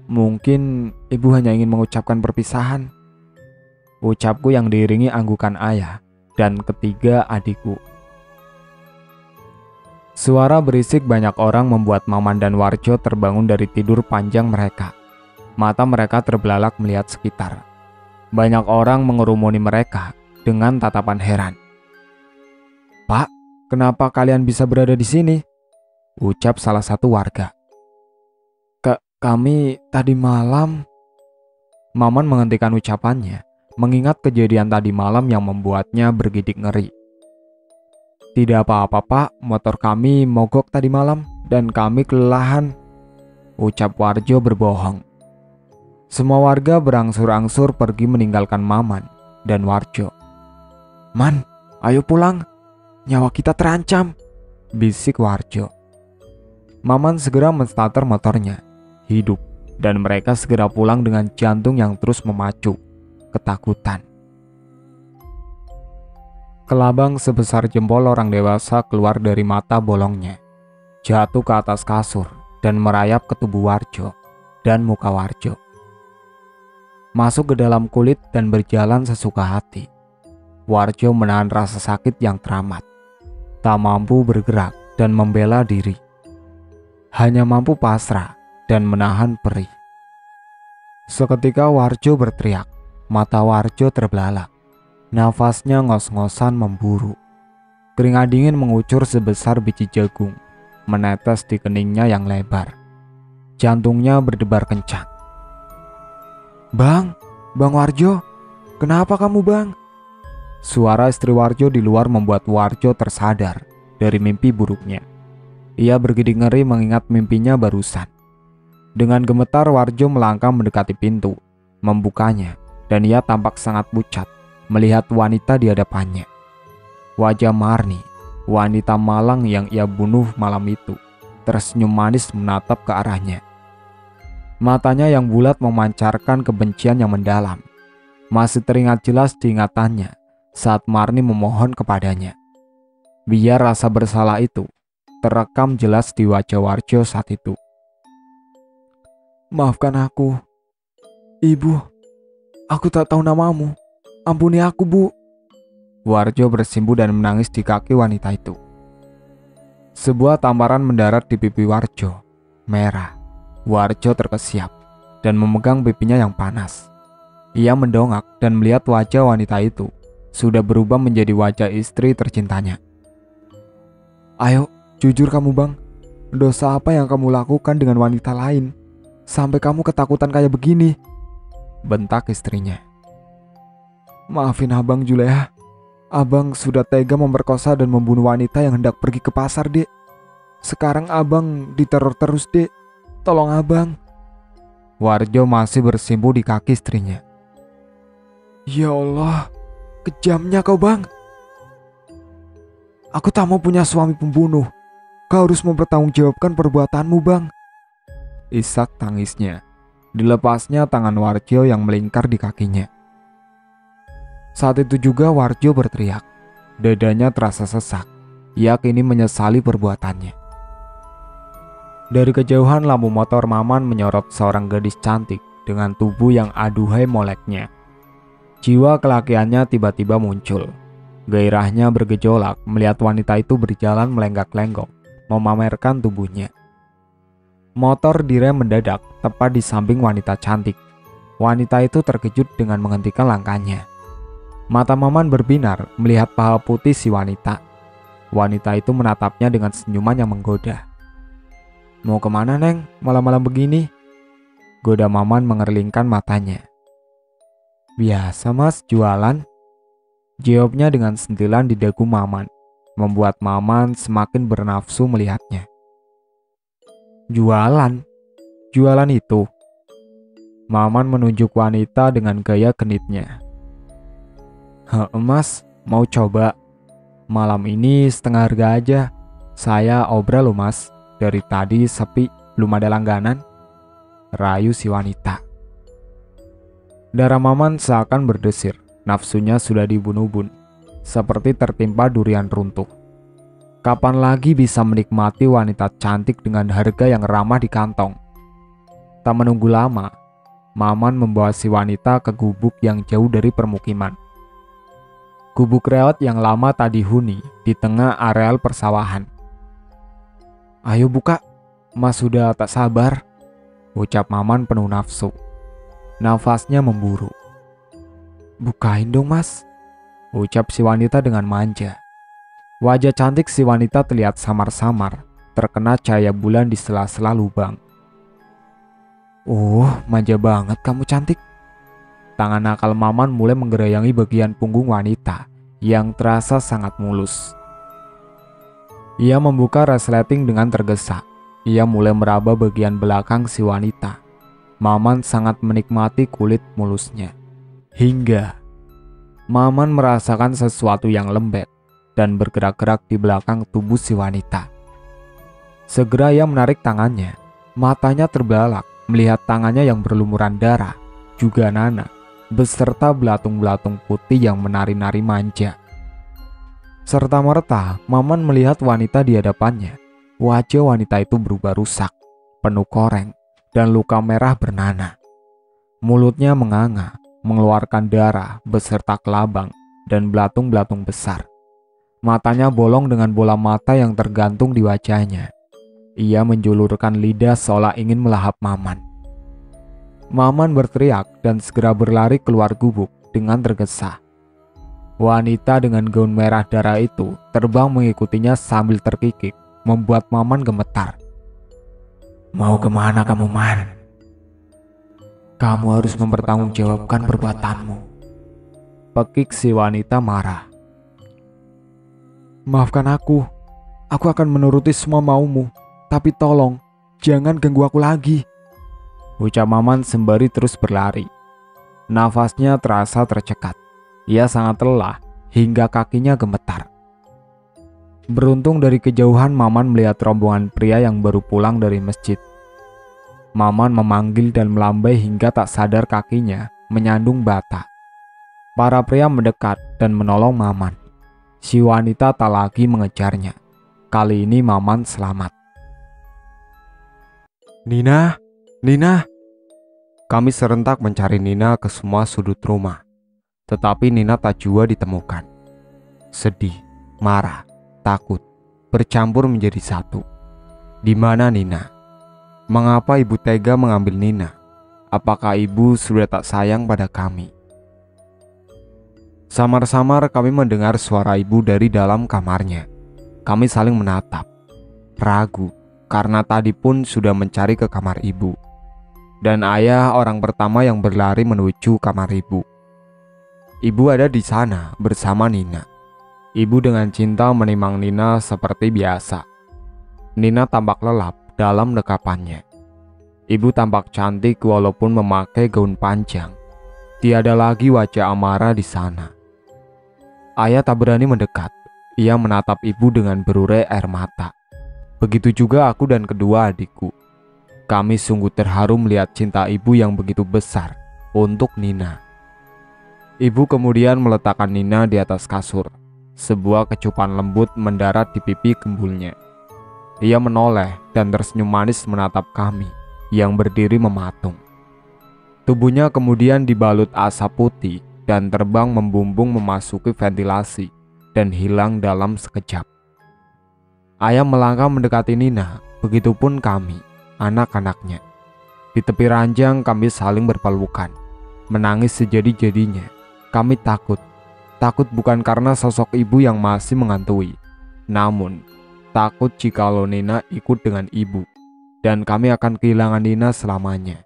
Mungkin ibu hanya ingin mengucapkan perpisahan. Ucapku yang diiringi anggukan ayah dan ketiga adikku. Suara berisik banyak orang membuat Maman dan Warjo terbangun dari tidur panjang mereka. Mata mereka terbelalak melihat sekitar. Banyak orang mengerumuni mereka dengan tatapan heran. Pak, kenapa kalian bisa berada di sini? Ucap salah satu warga. Kami tadi malam. Maman menghentikan ucapannya, mengingat kejadian tadi malam yang membuatnya bergidik ngeri. Tidak apa-apa pak, motor kami mogok tadi malam dan kami kelelahan. Ucap Warjo berbohong. Semua warga berangsur-angsur pergi meninggalkan Maman dan Warjo. "Man, ayo pulang. Nyawa kita terancam," bisik Warjo. Maman segera menstarter motornya, hidup, dan mereka segera pulang dengan jantung yang terus memacu, ketakutan. Kelabang sebesar jempol orang dewasa keluar dari mata bolongnya, jatuh ke atas kasur dan merayap ke tubuh Warjo dan muka Warjo. Masuk ke dalam kulit dan berjalan sesuka hati. Warjo menahan rasa sakit yang teramat, tak mampu bergerak dan membela diri. Hanya mampu pasrah dan menahan perih. Seketika Warjo berteriak, mata Warjo terbelalak. Nafasnya ngos-ngosan memburu. Keringat dingin mengucur sebesar biji jagung, menetes di keningnya yang lebar. Jantungnya berdebar kencang. "Bang, Bang Warjo, kenapa kamu bang?" Suara istri Warjo di luar membuat Warjo tersadar dari mimpi buruknya. Ia bergidik ngeri mengingat mimpinya barusan. Dengan gemetar Warjo melangkah mendekati pintu, membukanya, dan ia tampak sangat pucat melihat wanita di hadapannya. Wajah Marni, wanita malang yang ia bunuh malam itu, tersenyum manis menatap ke arahnya. Matanya yang bulat memancarkan kebencian yang mendalam. Masih teringat jelas diingatannya saat Marni memohon kepadanya. Biar rasa bersalah itu terekam jelas di wajah Warjo saat itu. "Maafkan aku, Ibu. Aku tak tahu namamu. Ampuni aku, Bu." Warjo bersimpu dan menangis di kaki wanita itu. Sebuah tamparan mendarat di pipi Warjo, merah. Warjo terkesiap dan memegang pipinya yang panas. Ia mendongak dan melihat wajah wanita itu sudah berubah menjadi wajah istri tercintanya. "Ayo, jujur kamu bang. Dosa apa yang kamu lakukan dengan wanita lain sampai kamu ketakutan kayak begini?" bentak istrinya. "Maafin abang Juleha. Abang sudah tega memperkosa dan membunuh wanita yang hendak pergi ke pasar, Dek. Sekarang abang diteror terus, Dek. Tolong abang." Warjo masih bersimpu di kaki istrinya. "Ya Allah, kejamnya kau bang. Aku tak mau punya suami pembunuh. Kau harus mempertanggungjawabkan perbuatanmu bang." Isak tangisnya. Dilepasnya tangan Warjo yang melingkar di kakinya. Saat itu juga Warjo berteriak. Dadanya terasa sesak. Ia kini menyesali perbuatannya. Dari kejauhan lampu motor Maman menyorot seorang gadis cantik dengan tubuh yang aduhai moleknya. Jiwa kelakiannya tiba-tiba muncul. Gairahnya bergejolak melihat wanita itu berjalan melenggak-lenggok, memamerkan tubuhnya. Motor direm mendadak tepat di samping wanita cantik. Wanita itu terkejut dengan menghentikan langkahnya. Mata Maman berbinar melihat paha putih si wanita. Wanita itu menatapnya dengan senyuman yang menggoda. "Mau kemana Neng, malam-malam begini?" goda Maman mengerlingkan matanya. "Biasa mas, jualan," jawabnya dengan sentilan di dagu Maman, membuat Maman semakin bernafsu melihatnya. "Jualan? Jualan itu?" Maman menunjuk wanita dengan gaya genitnya. "Mas, mau coba? Malam ini setengah harga aja. Saya obral loh mas. Dari tadi sepi, belum ada langganan," rayu si wanita. Darah Maman seakan berdesir. Nafsunya sudah dibunuh-bunuh, seperti tertimpa durian runtuh. Kapan lagi bisa menikmati wanita cantik dengan harga yang ramah di kantong? Tak menunggu lama, Maman membawa si wanita ke gubuk yang jauh dari permukiman. Gubuk reot yang lama tak dihuni di tengah areal persawahan. "Ayo buka, mas sudah tak sabar," ucap Maman penuh nafsu. Nafasnya memburu. "Bukain dong mas," ucap si wanita dengan manja. Wajah cantik si wanita terlihat samar-samar, terkena cahaya bulan di sela-sela lubang. Manja banget kamu cantik." Tangan nakal Maman mulai menggerayangi bagian punggung wanita yang terasa sangat mulus. Ia membuka resleting dengan tergesa. Ia mulai meraba bagian belakang si wanita. Maman sangat menikmati kulit mulusnya. Hingga Maman merasakan sesuatu yang lembek dan bergerak-gerak di belakang tubuh si wanita. Segera ia menarik tangannya. Matanya terbelalak melihat tangannya yang berlumuran darah, juga nanah, beserta belatung-belatung putih yang menari-nari manja. Serta-merta, Maman melihat wanita di hadapannya. Wajah wanita itu berubah rusak, penuh koreng, dan luka merah bernanah. Mulutnya menganga, mengeluarkan darah beserta kelabang dan belatung-belatung besar. Matanya bolong dengan bola mata yang tergantung di wajahnya. Ia menjulurkan lidah seolah ingin melahap Maman. Maman berteriak dan segera berlari keluar gubuk dengan tergesa. Wanita dengan gaun merah darah itu terbang mengikutinya sambil terkikik, membuat Maman gemetar. "Mau kemana kamu, Man? Kamu harus mempertanggungjawabkan perbuatanmu," pekik si wanita marah. "Maafkan aku akan menuruti semua maumu. Tapi tolong, jangan ganggu aku lagi," ucap Maman sembari terus berlari. Nafasnya terasa tercekat. Ia sangat lelah hingga kakinya gemetar. Beruntung dari kejauhan Maman melihat rombongan pria yang baru pulang dari masjid. Maman memanggil dan melambai hingga tak sadar kakinya menyandung bata. Para pria mendekat dan menolong Maman. Si wanita tak lagi mengejarnya. Kali ini Maman selamat. "Nina, Nina!" Kami serentak mencari Nina ke semua sudut rumah. Tetapi Nina tak jua ditemukan. Sedih, marah, takut, bercampur menjadi satu. Di mana Nina? Mengapa ibu tega mengambil Nina? Apakah ibu sudah tak sayang pada kami? Samar-samar kami mendengar suara ibu dari dalam kamarnya. Kami saling menatap, ragu, karena tadi pun sudah mencari ke kamar ibu. Dan ayah orang pertama yang berlari menuju kamar ibu. Ibu ada di sana bersama Nina. Ibu dengan cinta menimang Nina seperti biasa. Nina tampak lelap dalam dekapannya. Ibu tampak cantik walaupun memakai gaun panjang. Tiada lagi wajah amarah di sana. Ayah tak berani mendekat. Ia menatap ibu dengan berurai air mata. Begitu juga aku dan kedua adikku. Kami sungguh terharu melihat cinta ibu yang begitu besar untuk Nina. Ibu kemudian meletakkan Nina di atas kasur. Sebuah kecupan lembut mendarat di pipi gembulnya. Ia menoleh dan tersenyum manis menatap kami yang berdiri mematung. Tubuhnya kemudian dibalut asap putih dan terbang membumbung memasuki ventilasi dan hilang dalam sekejap. Ayah melangkah mendekati Nina, begitupun kami, anak-anaknya. Di tepi ranjang kami saling berpelukan, menangis sejadi-jadinya. Kami takut bukan karena sosok ibu yang masih menghantui, namun takut jikalau Nina ikut dengan ibu, dan kami akan kehilangan Nina selamanya.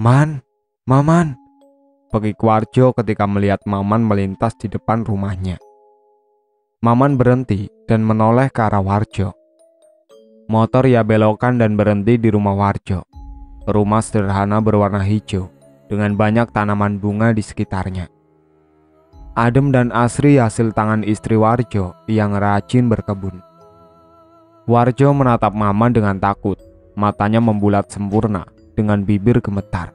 "Man, Maman!" pekik Warjo ketika melihat Maman melintas di depan rumahnya. Maman berhenti dan menoleh ke arah Warjo. Motor ia belokkan dan berhenti di rumah Warjo. Rumah sederhana berwarna hijau dengan banyak tanaman bunga di sekitarnya. Adem dan asri hasil tangan istri Warjo yang rajin berkebun. Warjo menatap Maman dengan takut. Matanya membulat sempurna dengan bibir gemetar.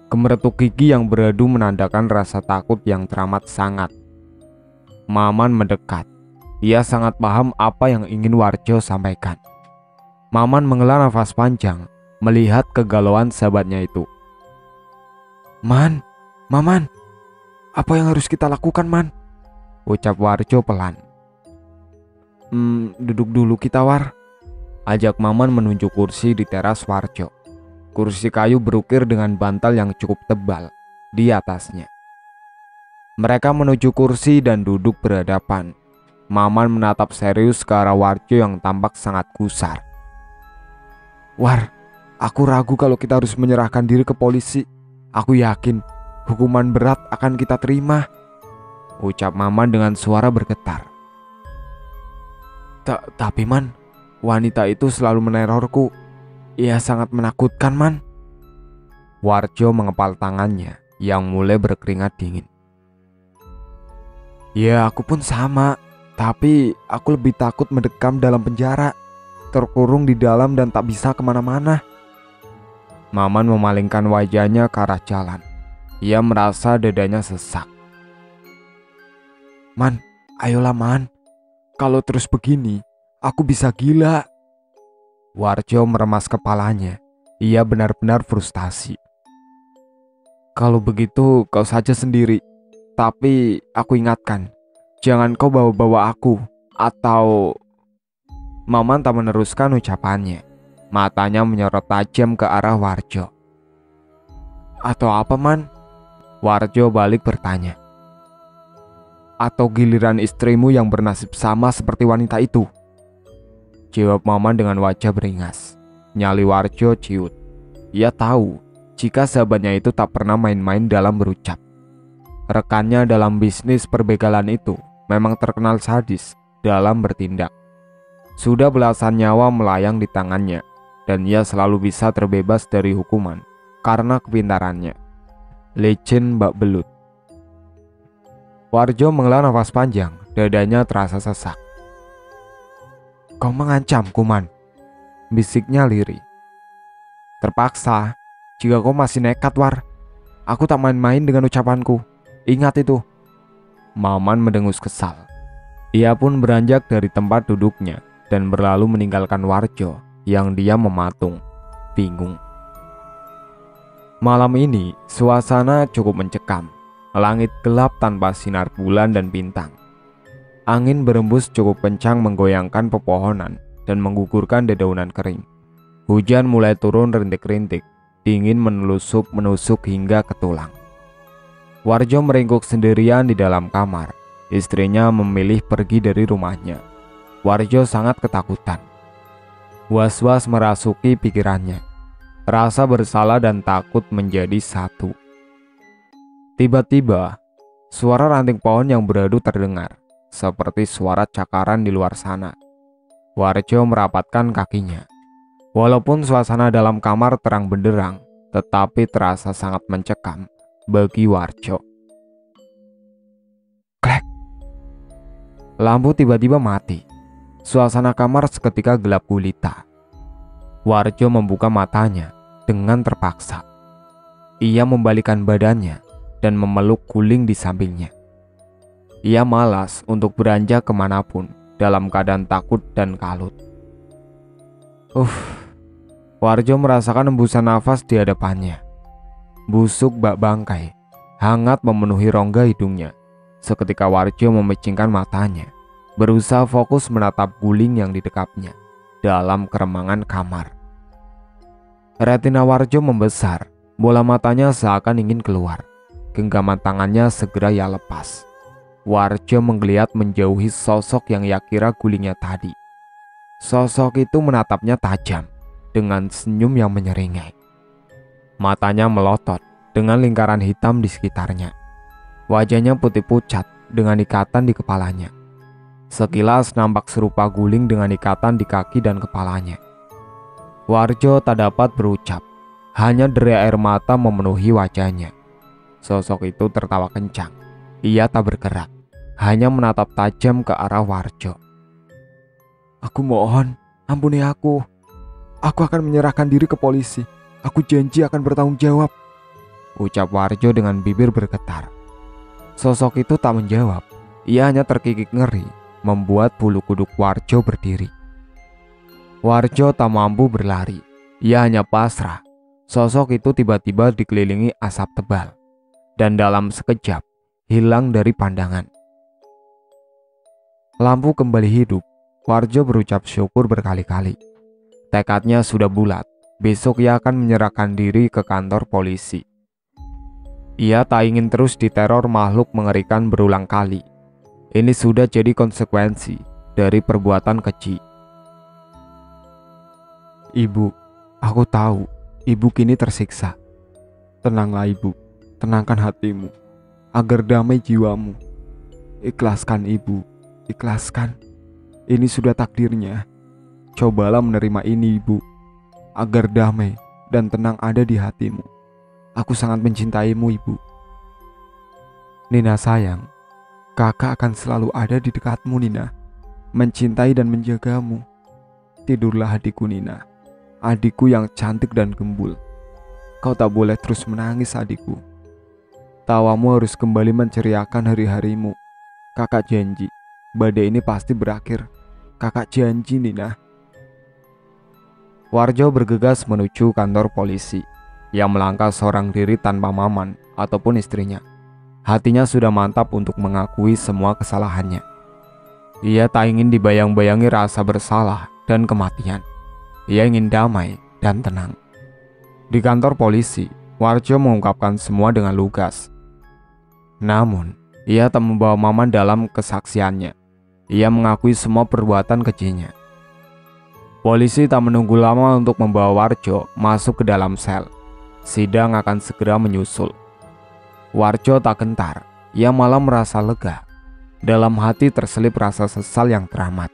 Kemeretuk gigi yang beradu menandakan rasa takut yang teramat sangat. Maman mendekat. Ia sangat paham apa yang ingin Warjo sampaikan. Maman menghela nafas panjang melihat kegalauan sahabatnya itu. "Man, Maman, apa yang harus kita lakukan, Man?" ucap Warjo pelan. Duduk dulu kita, War," ajak Maman menunjuk kursi di teras Warjo. Kursi kayu berukir dengan bantal yang cukup tebal di atasnya. Mereka menuju kursi dan duduk berhadapan. Maman menatap serius ke arah Warjo yang tampak sangat gusar. "War, aku ragu kalau kita harus menyerahkan diri ke polisi. Aku yakin hukuman berat akan kita terima," ucap Maman dengan suara bergetar. Tapi Man, wanita itu selalu menerorku. Ia sangat menakutkan, Man. Warjo mengepal tangannya yang mulai berkeringat dingin. Ya, aku pun sama. Tapi aku lebih takut mendekam dalam penjara, terkurung di dalam dan tak bisa kemana-mana. Maman memalingkan wajahnya ke arah jalan. Ia merasa dadanya sesak. Man, ayolah Man. Kalau terus begini, aku bisa gila. Warjo meremas kepalanya. Ia benar-benar frustasi. Kalau begitu kau saja sendiri. Tapi aku ingatkan, jangan kau bawa-bawa aku. Atau... Maman tak meneruskan ucapannya. Matanya menyorot tajam ke arah Warjo. Atau apa, Man? Warjo balik bertanya. Atau giliran istrimu yang bernasib sama seperti wanita itu? Jawab Maman dengan wajah beringas. Nyali Warjo ciut. Ia tahu jika sahabatnya itu tak pernah main-main dalam berucap. Rekannya dalam bisnis perbegalan itu memang terkenal sadis dalam bertindak. Sudah belasan nyawa melayang di tangannya, dan ia selalu bisa terbebas dari hukuman karena kepintarannya. Legend Mbak Belut. Warjo menghela nafas panjang, dadanya terasa sesak. Kau mengancamku, Man, bisiknya lirih. Terpaksa, jika kau masih nekat, War. Aku tak main-main dengan ucapanku. Ingat itu. Maman mendengus kesal. Ia pun beranjak dari tempat duduknya dan berlalu meninggalkan Warjo yang dia mematung, bingung. Malam ini suasana cukup mencekam. Langit gelap tanpa sinar bulan dan bintang. Angin berembus cukup kencang menggoyangkan pepohonan dan menggugurkan dedaunan kering. Hujan mulai turun rintik-rintik, dingin menusuk hingga ke tulang. Warjo meringkuk sendirian di dalam kamar. Istrinya memilih pergi dari rumahnya. Warjo sangat ketakutan. Was-was merasuki pikirannya. Rasa bersalah dan takut menjadi satu. Tiba-tiba, suara ranting pohon yang beradu terdengar, seperti suara cakaran di luar sana. Warjo merapatkan kakinya. Walaupun suasana dalam kamar terang benderang, tetapi terasa sangat mencekam bagi Warjo. Klek. Lampu tiba-tiba mati. Suasana kamar seketika gelap gulita. Warjo membuka matanya dengan terpaksa. Ia membalikkan badannya dan memeluk guling di sampingnya. Ia malas untuk beranjak kemanapun dalam keadaan takut dan kalut. Warjo merasakan hembusan nafas di hadapannya. Busuk bak bangkai hangat memenuhi rongga hidungnya. Seketika Warjo memicingkan matanya, berusaha fokus menatap guling yang didekapnya dalam keremangan kamar. Retina Warjo membesar, bola matanya seakan ingin keluar. Genggaman tangannya segera ia lepas. Warjo menggeliat menjauhi sosok yang ia kira gulingnya tadi. Sosok itu menatapnya tajam dengan senyum yang menyeringai. Matanya melotot dengan lingkaran hitam di sekitarnya. Wajahnya putih pucat dengan ikatan di kepalanya. Sekilas nampak serupa guling dengan ikatan di kaki dan kepalanya. Warjo tak dapat berucap, hanya derai air mata memenuhi wajahnya. Sosok itu tertawa kencang. Ia tak bergerak, hanya menatap tajam ke arah Warjo. Aku mohon, ampuni aku. Aku akan menyerahkan diri ke polisi. Aku janji akan bertanggung jawab, ucap Warjo dengan bibir bergetar. Sosok itu tak menjawab. Ia hanya terkikik ngeri, membuat bulu kuduk Warjo berdiri. Warjo tak mampu berlari. Ia hanya pasrah. Sosok itu tiba-tiba dikelilingi asap tebal, dan dalam sekejap hilang dari pandangan. Lampu kembali hidup. Warjo berucap syukur berkali-kali. Tekadnya sudah bulat. Besok ia akan menyerahkan diri ke kantor polisi. Ia tak ingin terus diteror makhluk mengerikan berulang kali. Ini sudah jadi konsekuensi dari perbuatan keji. Ibu, aku tahu ibu kini tersiksa. Tenanglah ibu, tenangkan hatimu, agar damai jiwamu. Ikhlaskan ibu, ikhlaskan. Ini sudah takdirnya. Cobalah menerima ini ibu. agar damai dan tenang ada di hatimu. Aku sangat mencintaimu, Ibu. Nina sayang, kakak akan selalu ada di dekatmu, Nina. Mencintai dan menjagamu. Tidurlah adikku, Nina. Adikku yang cantik dan gembul. Kau tak boleh terus menangis, adikku. Tawamu harus kembali menceriakan hari-harimu. Kakak janji, badai ini pasti berakhir. Kakak janji, Nina. Warjo bergegas menuju kantor polisi. Ia melangkah seorang diri tanpa Maman ataupun istrinya. Hatinya sudah mantap untuk mengakui semua kesalahannya. Ia tak ingin dibayang-bayangi rasa bersalah dan kematian. Ia ingin damai dan tenang. Di kantor polisi, Warjo mengungkapkan semua dengan lugas. Namun, ia tak membawa Maman dalam kesaksiannya. Ia mengakui semua perbuatan kejinya. Polisi tak menunggu lama untuk membawa Warjo masuk ke dalam sel. Sidang akan segera menyusul. Warjo tak gentar, ia malah merasa lega. Dalam hati terselip rasa sesal yang teramat.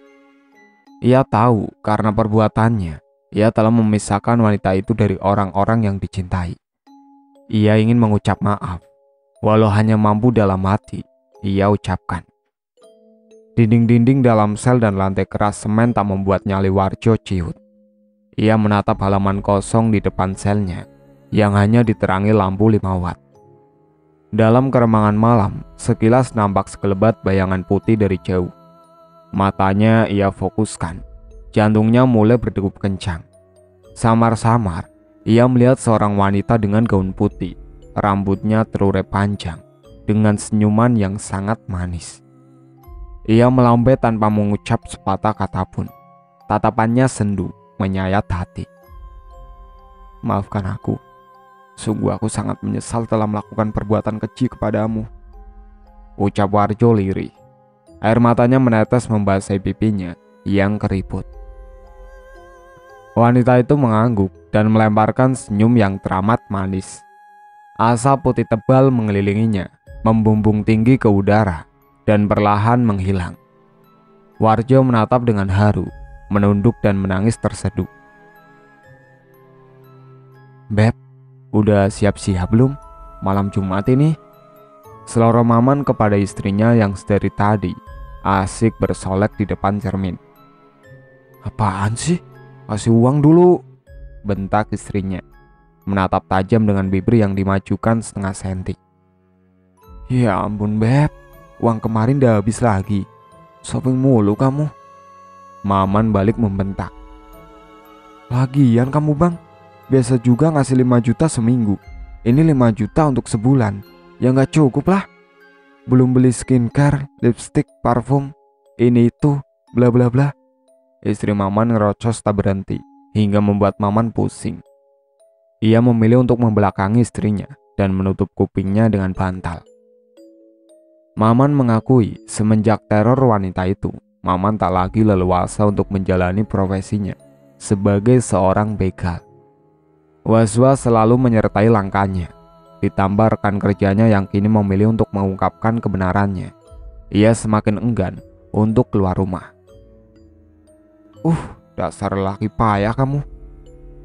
Ia tahu karena perbuatannya, ia telah memisahkan wanita itu dari orang-orang yang dicintai. Ia ingin mengucap maaf, walau hanya mampu dalam hati, ia ucapkan. Dinding-dinding dalam sel dan lantai keras semen tak membuat nyali Warjo ciut. Ia menatap halaman kosong di depan selnya, yang hanya diterangi lampu 5 watt. Dalam keremangan malam, sekilas nampak sekelebat bayangan putih dari jauh. Matanya ia fokuskan, jantungnya mulai berdegup kencang. Samar-samar, ia melihat seorang wanita dengan gaun putih, rambutnya terurai panjang, dengan senyuman yang sangat manis. Ia melambai tanpa mengucap sepatah kata pun. Tatapannya sendu, menyayat hati. Maafkan aku. Sungguh aku sangat menyesal telah melakukan perbuatan keji kepadamu, ucap Warjo lirih. Air matanya menetes membasahi pipinya yang keriput. Wanita itu mengangguk dan melemparkan senyum yang teramat manis. Asap putih tebal mengelilinginya, membumbung tinggi ke udara dan perlahan menghilang. Warjo menatap dengan haru, menunduk dan menangis terseduh. Beb, udah siap-siap belum? Malam Jumat ini? Seloroh Maman kepada istrinya yang sedari tadi asik bersolek di depan cermin. Apaan sih? Kasih uang dulu, bentak istrinya, menatap tajam dengan bibir yang dimajukan setengah senti. Ya ampun Beb, uang kemarin udah habis lagi. Shopping mulu kamu. Maman balik membentak. Lagian kamu bang, biasa juga ngasih 5 juta seminggu. Ini 5 juta untuk sebulan. Ya gak cukup lah. Belum beli skincare, lipstick, parfum, ini itu, bla bla bla. Istri Maman ngerocos tak berhenti, hingga membuat Maman pusing. Ia memilih untuk membelakangi istrinya dan menutup kupingnya dengan bantal. Maman mengakui semenjak teror wanita itu, Maman tak lagi leluasa untuk menjalani profesinya sebagai seorang begal. Was-was selalu menyertai langkahnya. Ditambah rekan kerjanya yang kini memilih untuk mengungkapkan kebenarannya, ia semakin enggan untuk keluar rumah. Dasar lelaki payah kamu,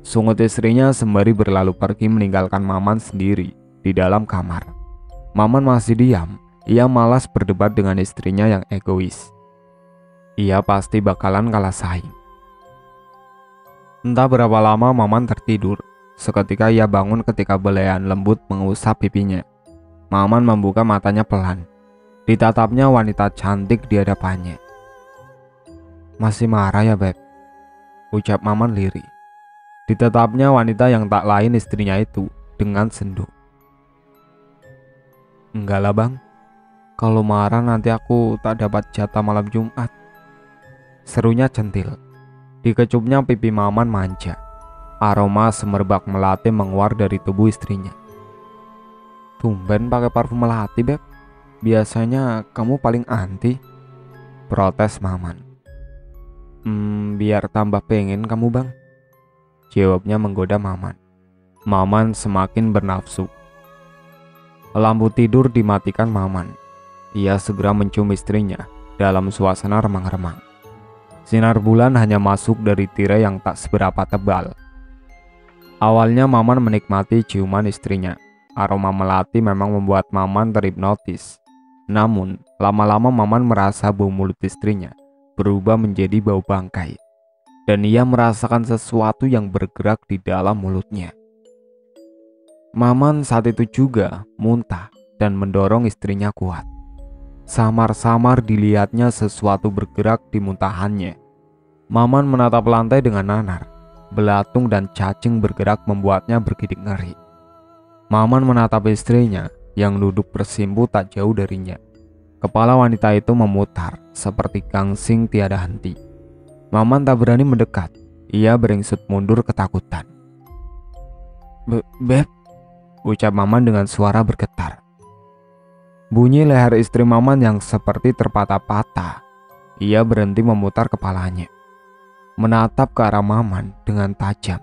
sungut istrinya sembari berlalu pergi meninggalkan Maman sendiri di dalam kamar. Maman masih diam, ia malas berdebat dengan istrinya yang egois. Ia pasti bakalan kalah saing. Entah berapa lama Maman tertidur. Seketika ia bangun ketika belayan lembut mengusap pipinya. Maman membuka matanya pelan. Ditatapnya wanita cantik di hadapannya. Masih marah ya Beb? Ucap Maman lirih. Ditatapnya wanita yang tak lain istrinya itu dengan sendu. Enggak lah bang, kalau marah nanti aku tak dapat jatah malam Jumat, serunya centil. Dikecupnya pipi Maman manja. Aroma semerbak melati menguar dari tubuh istrinya. Tumben pakai parfum melati Beb, biasanya kamu paling anti, protes Maman. Biar tambah pengen kamu bang, jawabnya menggoda Maman. Maman semakin bernafsu. Lampu tidur dimatikan Maman. Ia segera mencium istrinya dalam suasana remang-remang. Sinar bulan hanya masuk dari tirai yang tak seberapa tebal. Awalnya Maman menikmati ciuman istrinya. Aroma melati memang membuat Maman terhipnotis. Namun, lama-lama Maman merasa bau mulut istrinya berubah menjadi bau bangkai. Dan ia merasakan sesuatu yang bergerak di dalam mulutnya. Maman saat itu juga muntah dan mendorong istrinya kuat. Samar-samar dilihatnya sesuatu bergerak di muntahannya. Maman menatap lantai dengan nanar. Belatung dan cacing bergerak membuatnya bergidik ngeri. Maman menatap istrinya yang duduk bersimpu tak jauh darinya. Kepala wanita itu memutar seperti gangsing tiada henti. Maman tak berani mendekat. Ia beringsut mundur ketakutan. Beb, ucap Maman dengan suara bergetar. Bunyi leher istri Maman yang seperti terpatah-patah. Ia berhenti memutar kepalanya, menatap ke arah Maman dengan tajam.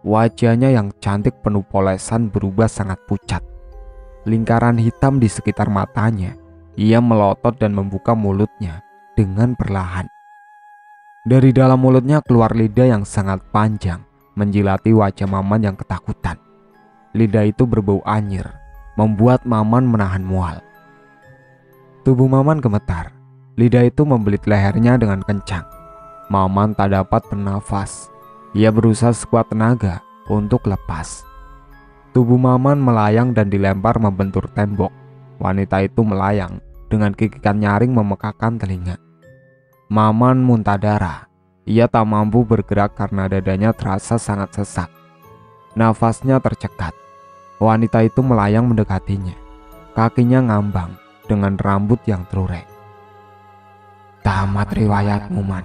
Wajahnya yang cantik penuh polesan berubah sangat pucat. Lingkaran hitam di sekitar matanya. Ia melotot dan membuka mulutnya dengan perlahan. Dari dalam mulutnya keluar lidah yang sangat panjang, menjilati wajah Maman yang ketakutan. Lidah itu berbau anyir, membuat Maman menahan mual. Tubuh Maman gemetar. Lidah itu membelit lehernya dengan kencang. Maman tak dapat bernafas. Ia berusaha sekuat tenaga untuk lepas. Tubuh Maman melayang dan dilempar membentur tembok. Wanita itu melayang dengan gigitan nyaring memekakan telinga. Maman muntah darah. Ia tak mampu bergerak karena dadanya terasa sangat sesak. Nafasnya tercekat. Wanita itu melayang mendekatinya. Kakinya ngambang dengan rambut yang terurek. Tamat riwayatmu, Man.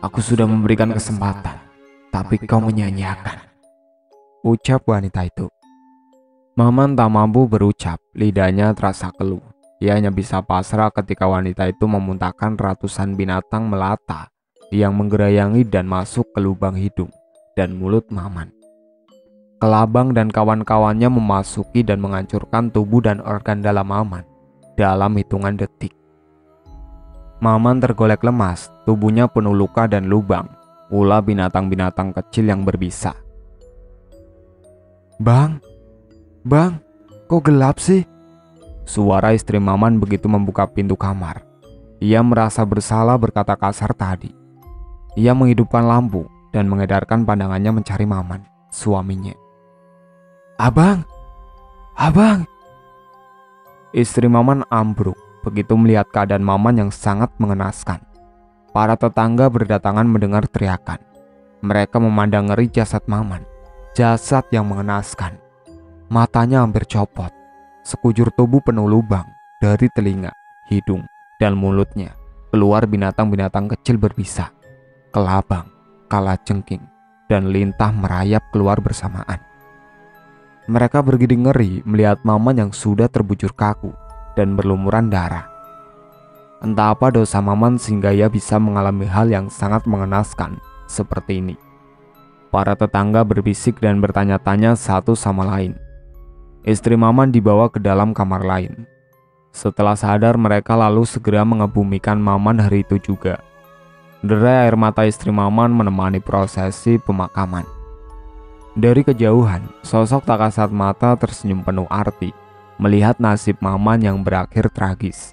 Aku sudah memberikan kesempatan, tapi kau menyia-nyiakan, ucap wanita itu. Maman tak mampu berucap, lidahnya terasa keluh. Ia hanya bisa pasrah ketika wanita itu memuntahkan ratusan binatang melata yang menggerayangi dan masuk ke lubang hidung dan mulut Maman. Kelabang dan kawan-kawannya memasuki dan menghancurkan tubuh dan organ dalam Maman dalam hitungan detik. Maman tergolek lemas, tubuhnya penuh luka dan lubang, ulah binatang-binatang kecil yang berbisa. Bang, kok gelap sih? Suara istri Maman begitu membuka pintu kamar. Ia merasa bersalah berkata kasar tadi. Ia menghidupkan lampu dan mengedarkan pandangannya mencari Maman, suaminya. Abang! Istri Maman ambruk begitu melihat keadaan Maman yang sangat mengenaskan. Para tetangga berdatangan mendengar teriakan. Mereka memandang ngeri jasad Maman, jasad yang mengenaskan. Matanya hampir copot. Sekujur tubuh penuh lubang dari telinga, hidung, dan mulutnya. Keluar binatang-binatang kecil berbisa. Kelabang, kalajengking, dan lintah merayap keluar bersamaan. Mereka bergidik ngeri melihat Maman yang sudah terbujur kaku dan berlumuran darah. Entah apa dosa Maman sehingga ia bisa mengalami hal yang sangat mengenaskan seperti ini. Para tetangga berbisik dan bertanya-tanya satu sama lain. Istri Maman dibawa ke dalam kamar lain. Setelah sadar, mereka lalu segera mengebumikan Maman hari itu juga. Derai air mata istri Maman menemani prosesi pemakaman. Dari kejauhan, sosok tak kasat mata tersenyum penuh arti melihat nasib Maman yang berakhir tragis.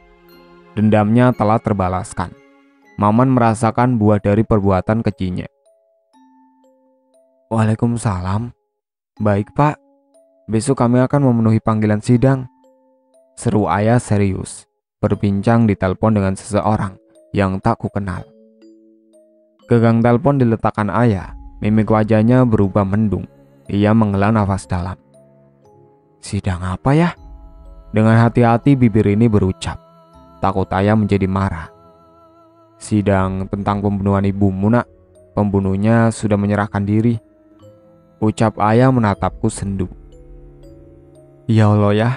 Dendamnya telah terbalaskan. Maman merasakan buah dari perbuatan kejinya. Waalaikumsalam. Baik, Pak. Besok kami akan memenuhi panggilan sidang, seru ayah serius, berbincang di telepon dengan seseorang yang tak kukenal. Gagang telepon diletakkan ayah, mimik wajahnya berubah mendung. Ia menghela nafas dalam. Sidang apa ya? Dengan hati-hati bibir ini berucap. Takut ayah menjadi marah. Sidang tentang pembunuhan ibumu, Nak. Pembunuhnya sudah menyerahkan diri, ucap ayah menatapku sendu. Ya Allah ya,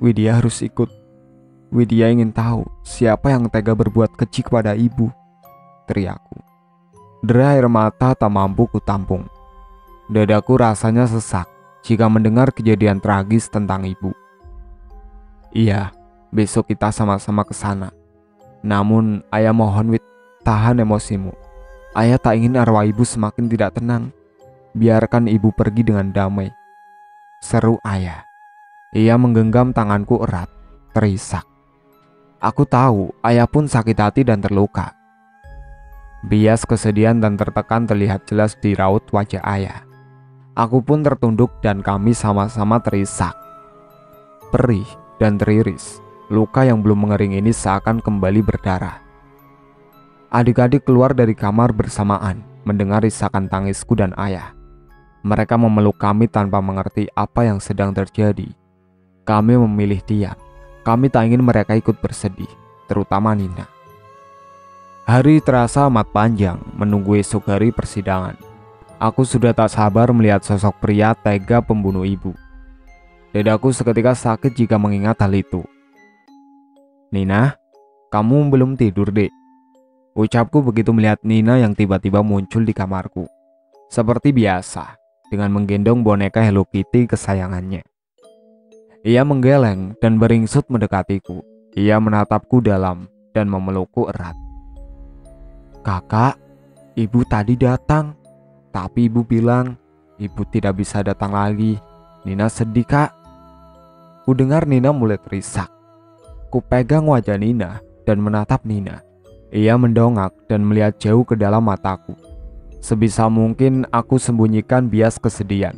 Widya harus ikut. Widya ingin tahu siapa yang tega berbuat keji kepada ibu, teriakku. Derai air mata tak mampu kutampung. Dadaku rasanya sesak jika mendengar kejadian tragis tentang ibu. Iya, besok kita sama-sama ke sana. Namun ayah mohon, Wid, tahan emosimu. Ayah tak ingin arwah ibu semakin tidak tenang. Biarkan ibu pergi dengan damai, seru ayah. Ia menggenggam tanganku erat, terisak. Aku tahu ayah pun sakit hati dan terluka. Bias kesedihan dan tertekan terlihat jelas di raut wajah ayah. Aku pun tertunduk dan kami sama-sama terisak. Perih dan teriris, luka yang belum mengering ini seakan kembali berdarah. Adik-adik keluar dari kamar bersamaan, mendengar isakan tangisku dan ayah. Mereka memeluk kami tanpa mengerti apa yang sedang terjadi. Kami memilih diam. Kami tak ingin mereka ikut bersedih, terutama Nina. Hari terasa amat panjang menunggu esok hari persidangan. Aku sudah tak sabar melihat sosok pria tega pembunuh ibu. Dadaku seketika sakit jika mengingat hal itu. "Nina, kamu belum tidur, Dek?" Ucapku begitu melihat Nina yang tiba-tiba muncul di kamarku. Seperti biasa, dengan menggendong boneka Hello Kitty kesayangannya. Ia menggeleng dan beringsut mendekatiku. Ia menatapku dalam dan memelukku erat. "Kakak, ibu tadi datang, tapi ibu bilang ibu tidak bisa datang lagi. Nina sedih, Kak." Ku dengar Nina mulai terisak. Ku pegang wajah Nina dan menatap Nina. Ia mendongak dan melihat jauh ke dalam mataku. Sebisa mungkin aku sembunyikan bias kesedihan.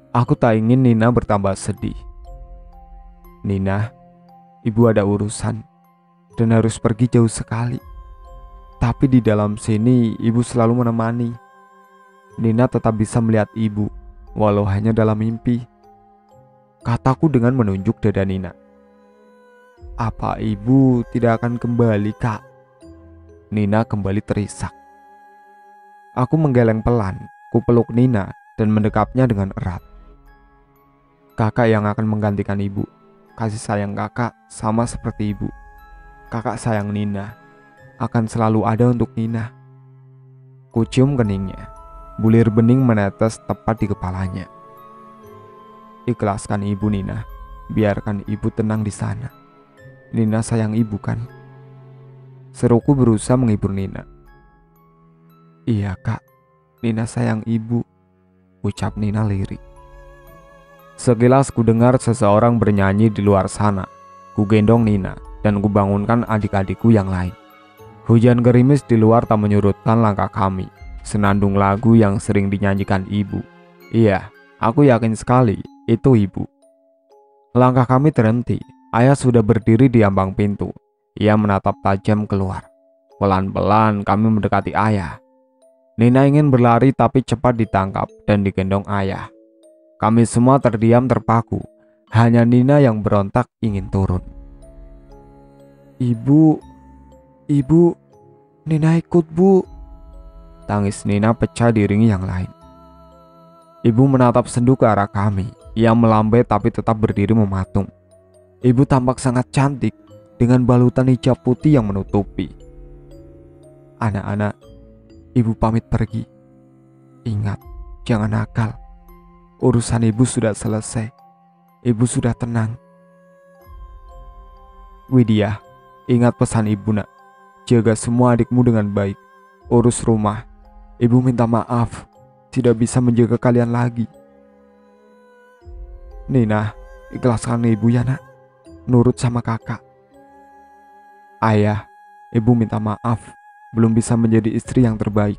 Aku tak ingin Nina bertambah sedih. "Nina, ibu ada urusan dan harus pergi jauh sekali. Tapi di dalam sini ibu selalu menemani. Nina tetap bisa melihat ibu, walau hanya dalam mimpi," kataku dengan menunjuk dada Nina. "Apa ibu tidak akan kembali, Kak?" Nina kembali terisak. Aku menggeleng pelan, ku peluk Nina dan mendekapnya dengan erat. "Kakak yang akan menggantikan ibu. Kasih sayang kakak sama seperti ibu. Kakak sayang Nina, akan selalu ada untuk Nina." Ku cium keningnya. Bulir bening menetes tepat di kepalanya. "Ikhlaskan ibu, Nina. Biarkan ibu tenang di sana. Nina sayang ibu kan?" Seruku berusaha menghibur Nina. "Iya, Kak. Nina sayang ibu," ucap Nina lirik. Sekilas ku dengar seseorang bernyanyi di luar sana. Ku gendong Nina dan ku bangunkan adik-adikku yang lain. Hujan gerimis di luar tak menyurutkan langkah kami. Senandung lagu yang sering dinyanyikan ibu. Iya, aku yakin sekali itu ibu. Langkah kami terhenti. Ayah sudah berdiri di ambang pintu. Ia menatap tajam keluar. Pelan-pelan kami mendekati ayah. Nina ingin berlari tapi cepat ditangkap dan digendong ayah. Kami semua terdiam terpaku. Hanya Nina yang berontak ingin turun. Ibu, Nina ikut, Bu." Tangis Nina pecah diiringi yang lain. Ibu menatap sendu ke arah kami. Ia melambai tapi tetap berdiri mematung. Ibu tampak sangat cantik dengan balutan hijab putih yang menutupi. "Anak-anak, ibu pamit pergi. Ingat, jangan nakal. Urusan ibu sudah selesai. Ibu sudah tenang." "Widya, ingat pesan ibu, nak. Jaga semua adikmu dengan baik. Urus rumah. Ibu minta maaf, tidak bisa menjaga kalian lagi." "Nina, ikhlaskan ibu ya, nak. Nurut sama kakak." "Ayah, ibu minta maaf, belum bisa menjadi istri yang terbaik.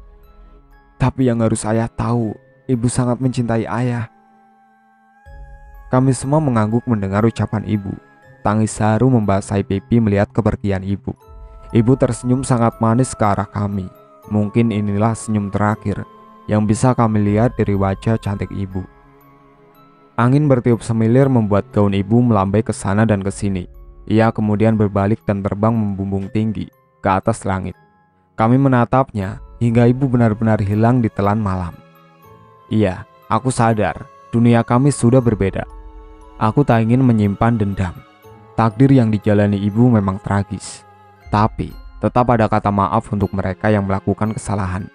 Tapi yang harus ayah tahu, ibu sangat mencintai ayah." Kami semua mengangguk mendengar ucapan ibu. Tangis haru membasahi pipi melihat kepergian ibu. Ibu tersenyum sangat manis ke arah kami. Mungkin inilah senyum terakhir yang bisa kami lihat dari wajah cantik ibu. Angin bertiup semilir membuat gaun ibu melambai ke sana dan ke sini. Ia kemudian berbalik dan terbang membumbung tinggi ke atas langit. Kami menatapnya hingga ibu benar-benar hilang di telan malam. Iya, aku sadar dunia kami sudah berbeda. Aku tak ingin menyimpan dendam. Takdir yang dijalani ibu memang tragis. Tapi tetap ada kata maaf untuk mereka yang melakukan kesalahan.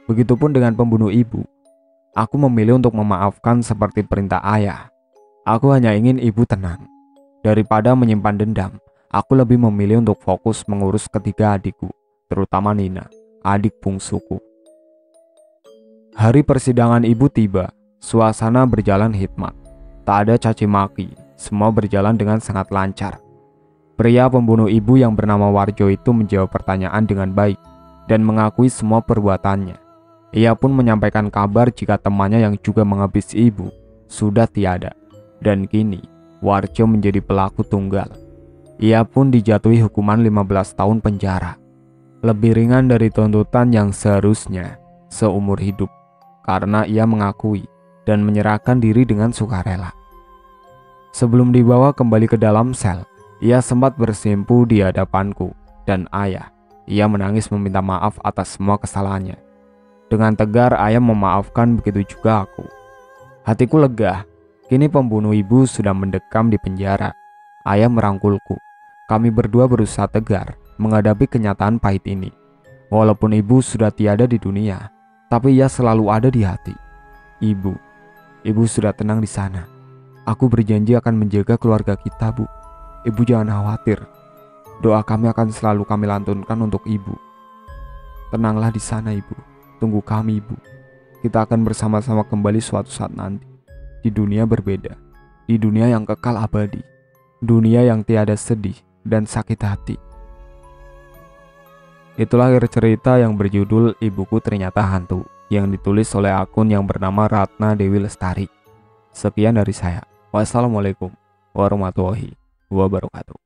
Begitupun dengan pembunuh ibu. Aku memilih untuk memaafkan seperti perintah ayah. Aku hanya ingin ibu tenang. Daripada menyimpan dendam, aku lebih memilih untuk fokus mengurus ketiga adikku, terutama Nina, adik bungsuku. Hari persidangan ibu tiba. Suasana berjalan hikmat. Tak ada caci maki. Semua berjalan dengan sangat lancar. Pria pembunuh ibu yang bernama Warjo itu menjawab pertanyaan dengan baik dan mengakui semua perbuatannya. Ia pun menyampaikan kabar jika temannya yang juga menghabisi ibu sudah tiada. Dan kini Warjo menjadi pelaku tunggal. Ia pun dijatuhi hukuman 15 tahun penjara. Lebih ringan dari tuntutan yang seharusnya seumur hidup, karena ia mengakui dan menyerahkan diri dengan sukarela. Sebelum dibawa kembali ke dalam sel, ia sempat bersimpu di hadapanku dan ayah. Ia menangis meminta maaf atas semua kesalahannya. Dengan tegar ayah memaafkan, begitu juga aku. Hatiku lega, kini pembunuh ibu sudah mendekam di penjara. Ayah merangkulku. Kami berdua berusaha tegar menghadapi kenyataan pahit ini. Walaupun ibu sudah tiada di dunia, tapi ia selalu ada di hati. Ibu sudah tenang di sana. Aku berjanji akan menjaga keluarga kita, Bu. Ibu jangan khawatir. Doa kami akan selalu kami lantunkan untuk ibu. Tenanglah di sana, Ibu. Tunggu kami, Ibu. Kita akan bersama-sama kembali suatu saat nanti. Di dunia berbeda. Di dunia yang kekal abadi. Dunia yang tiada sedih dan sakit hati. Itulah akhir cerita yang berjudul Ibuku Ternyata Hantu, yang ditulis oleh akun yang bernama Ratna Dewi Lestari. Sekian dari saya. Wassalamualaikum warahmatullahi wabarakatuh.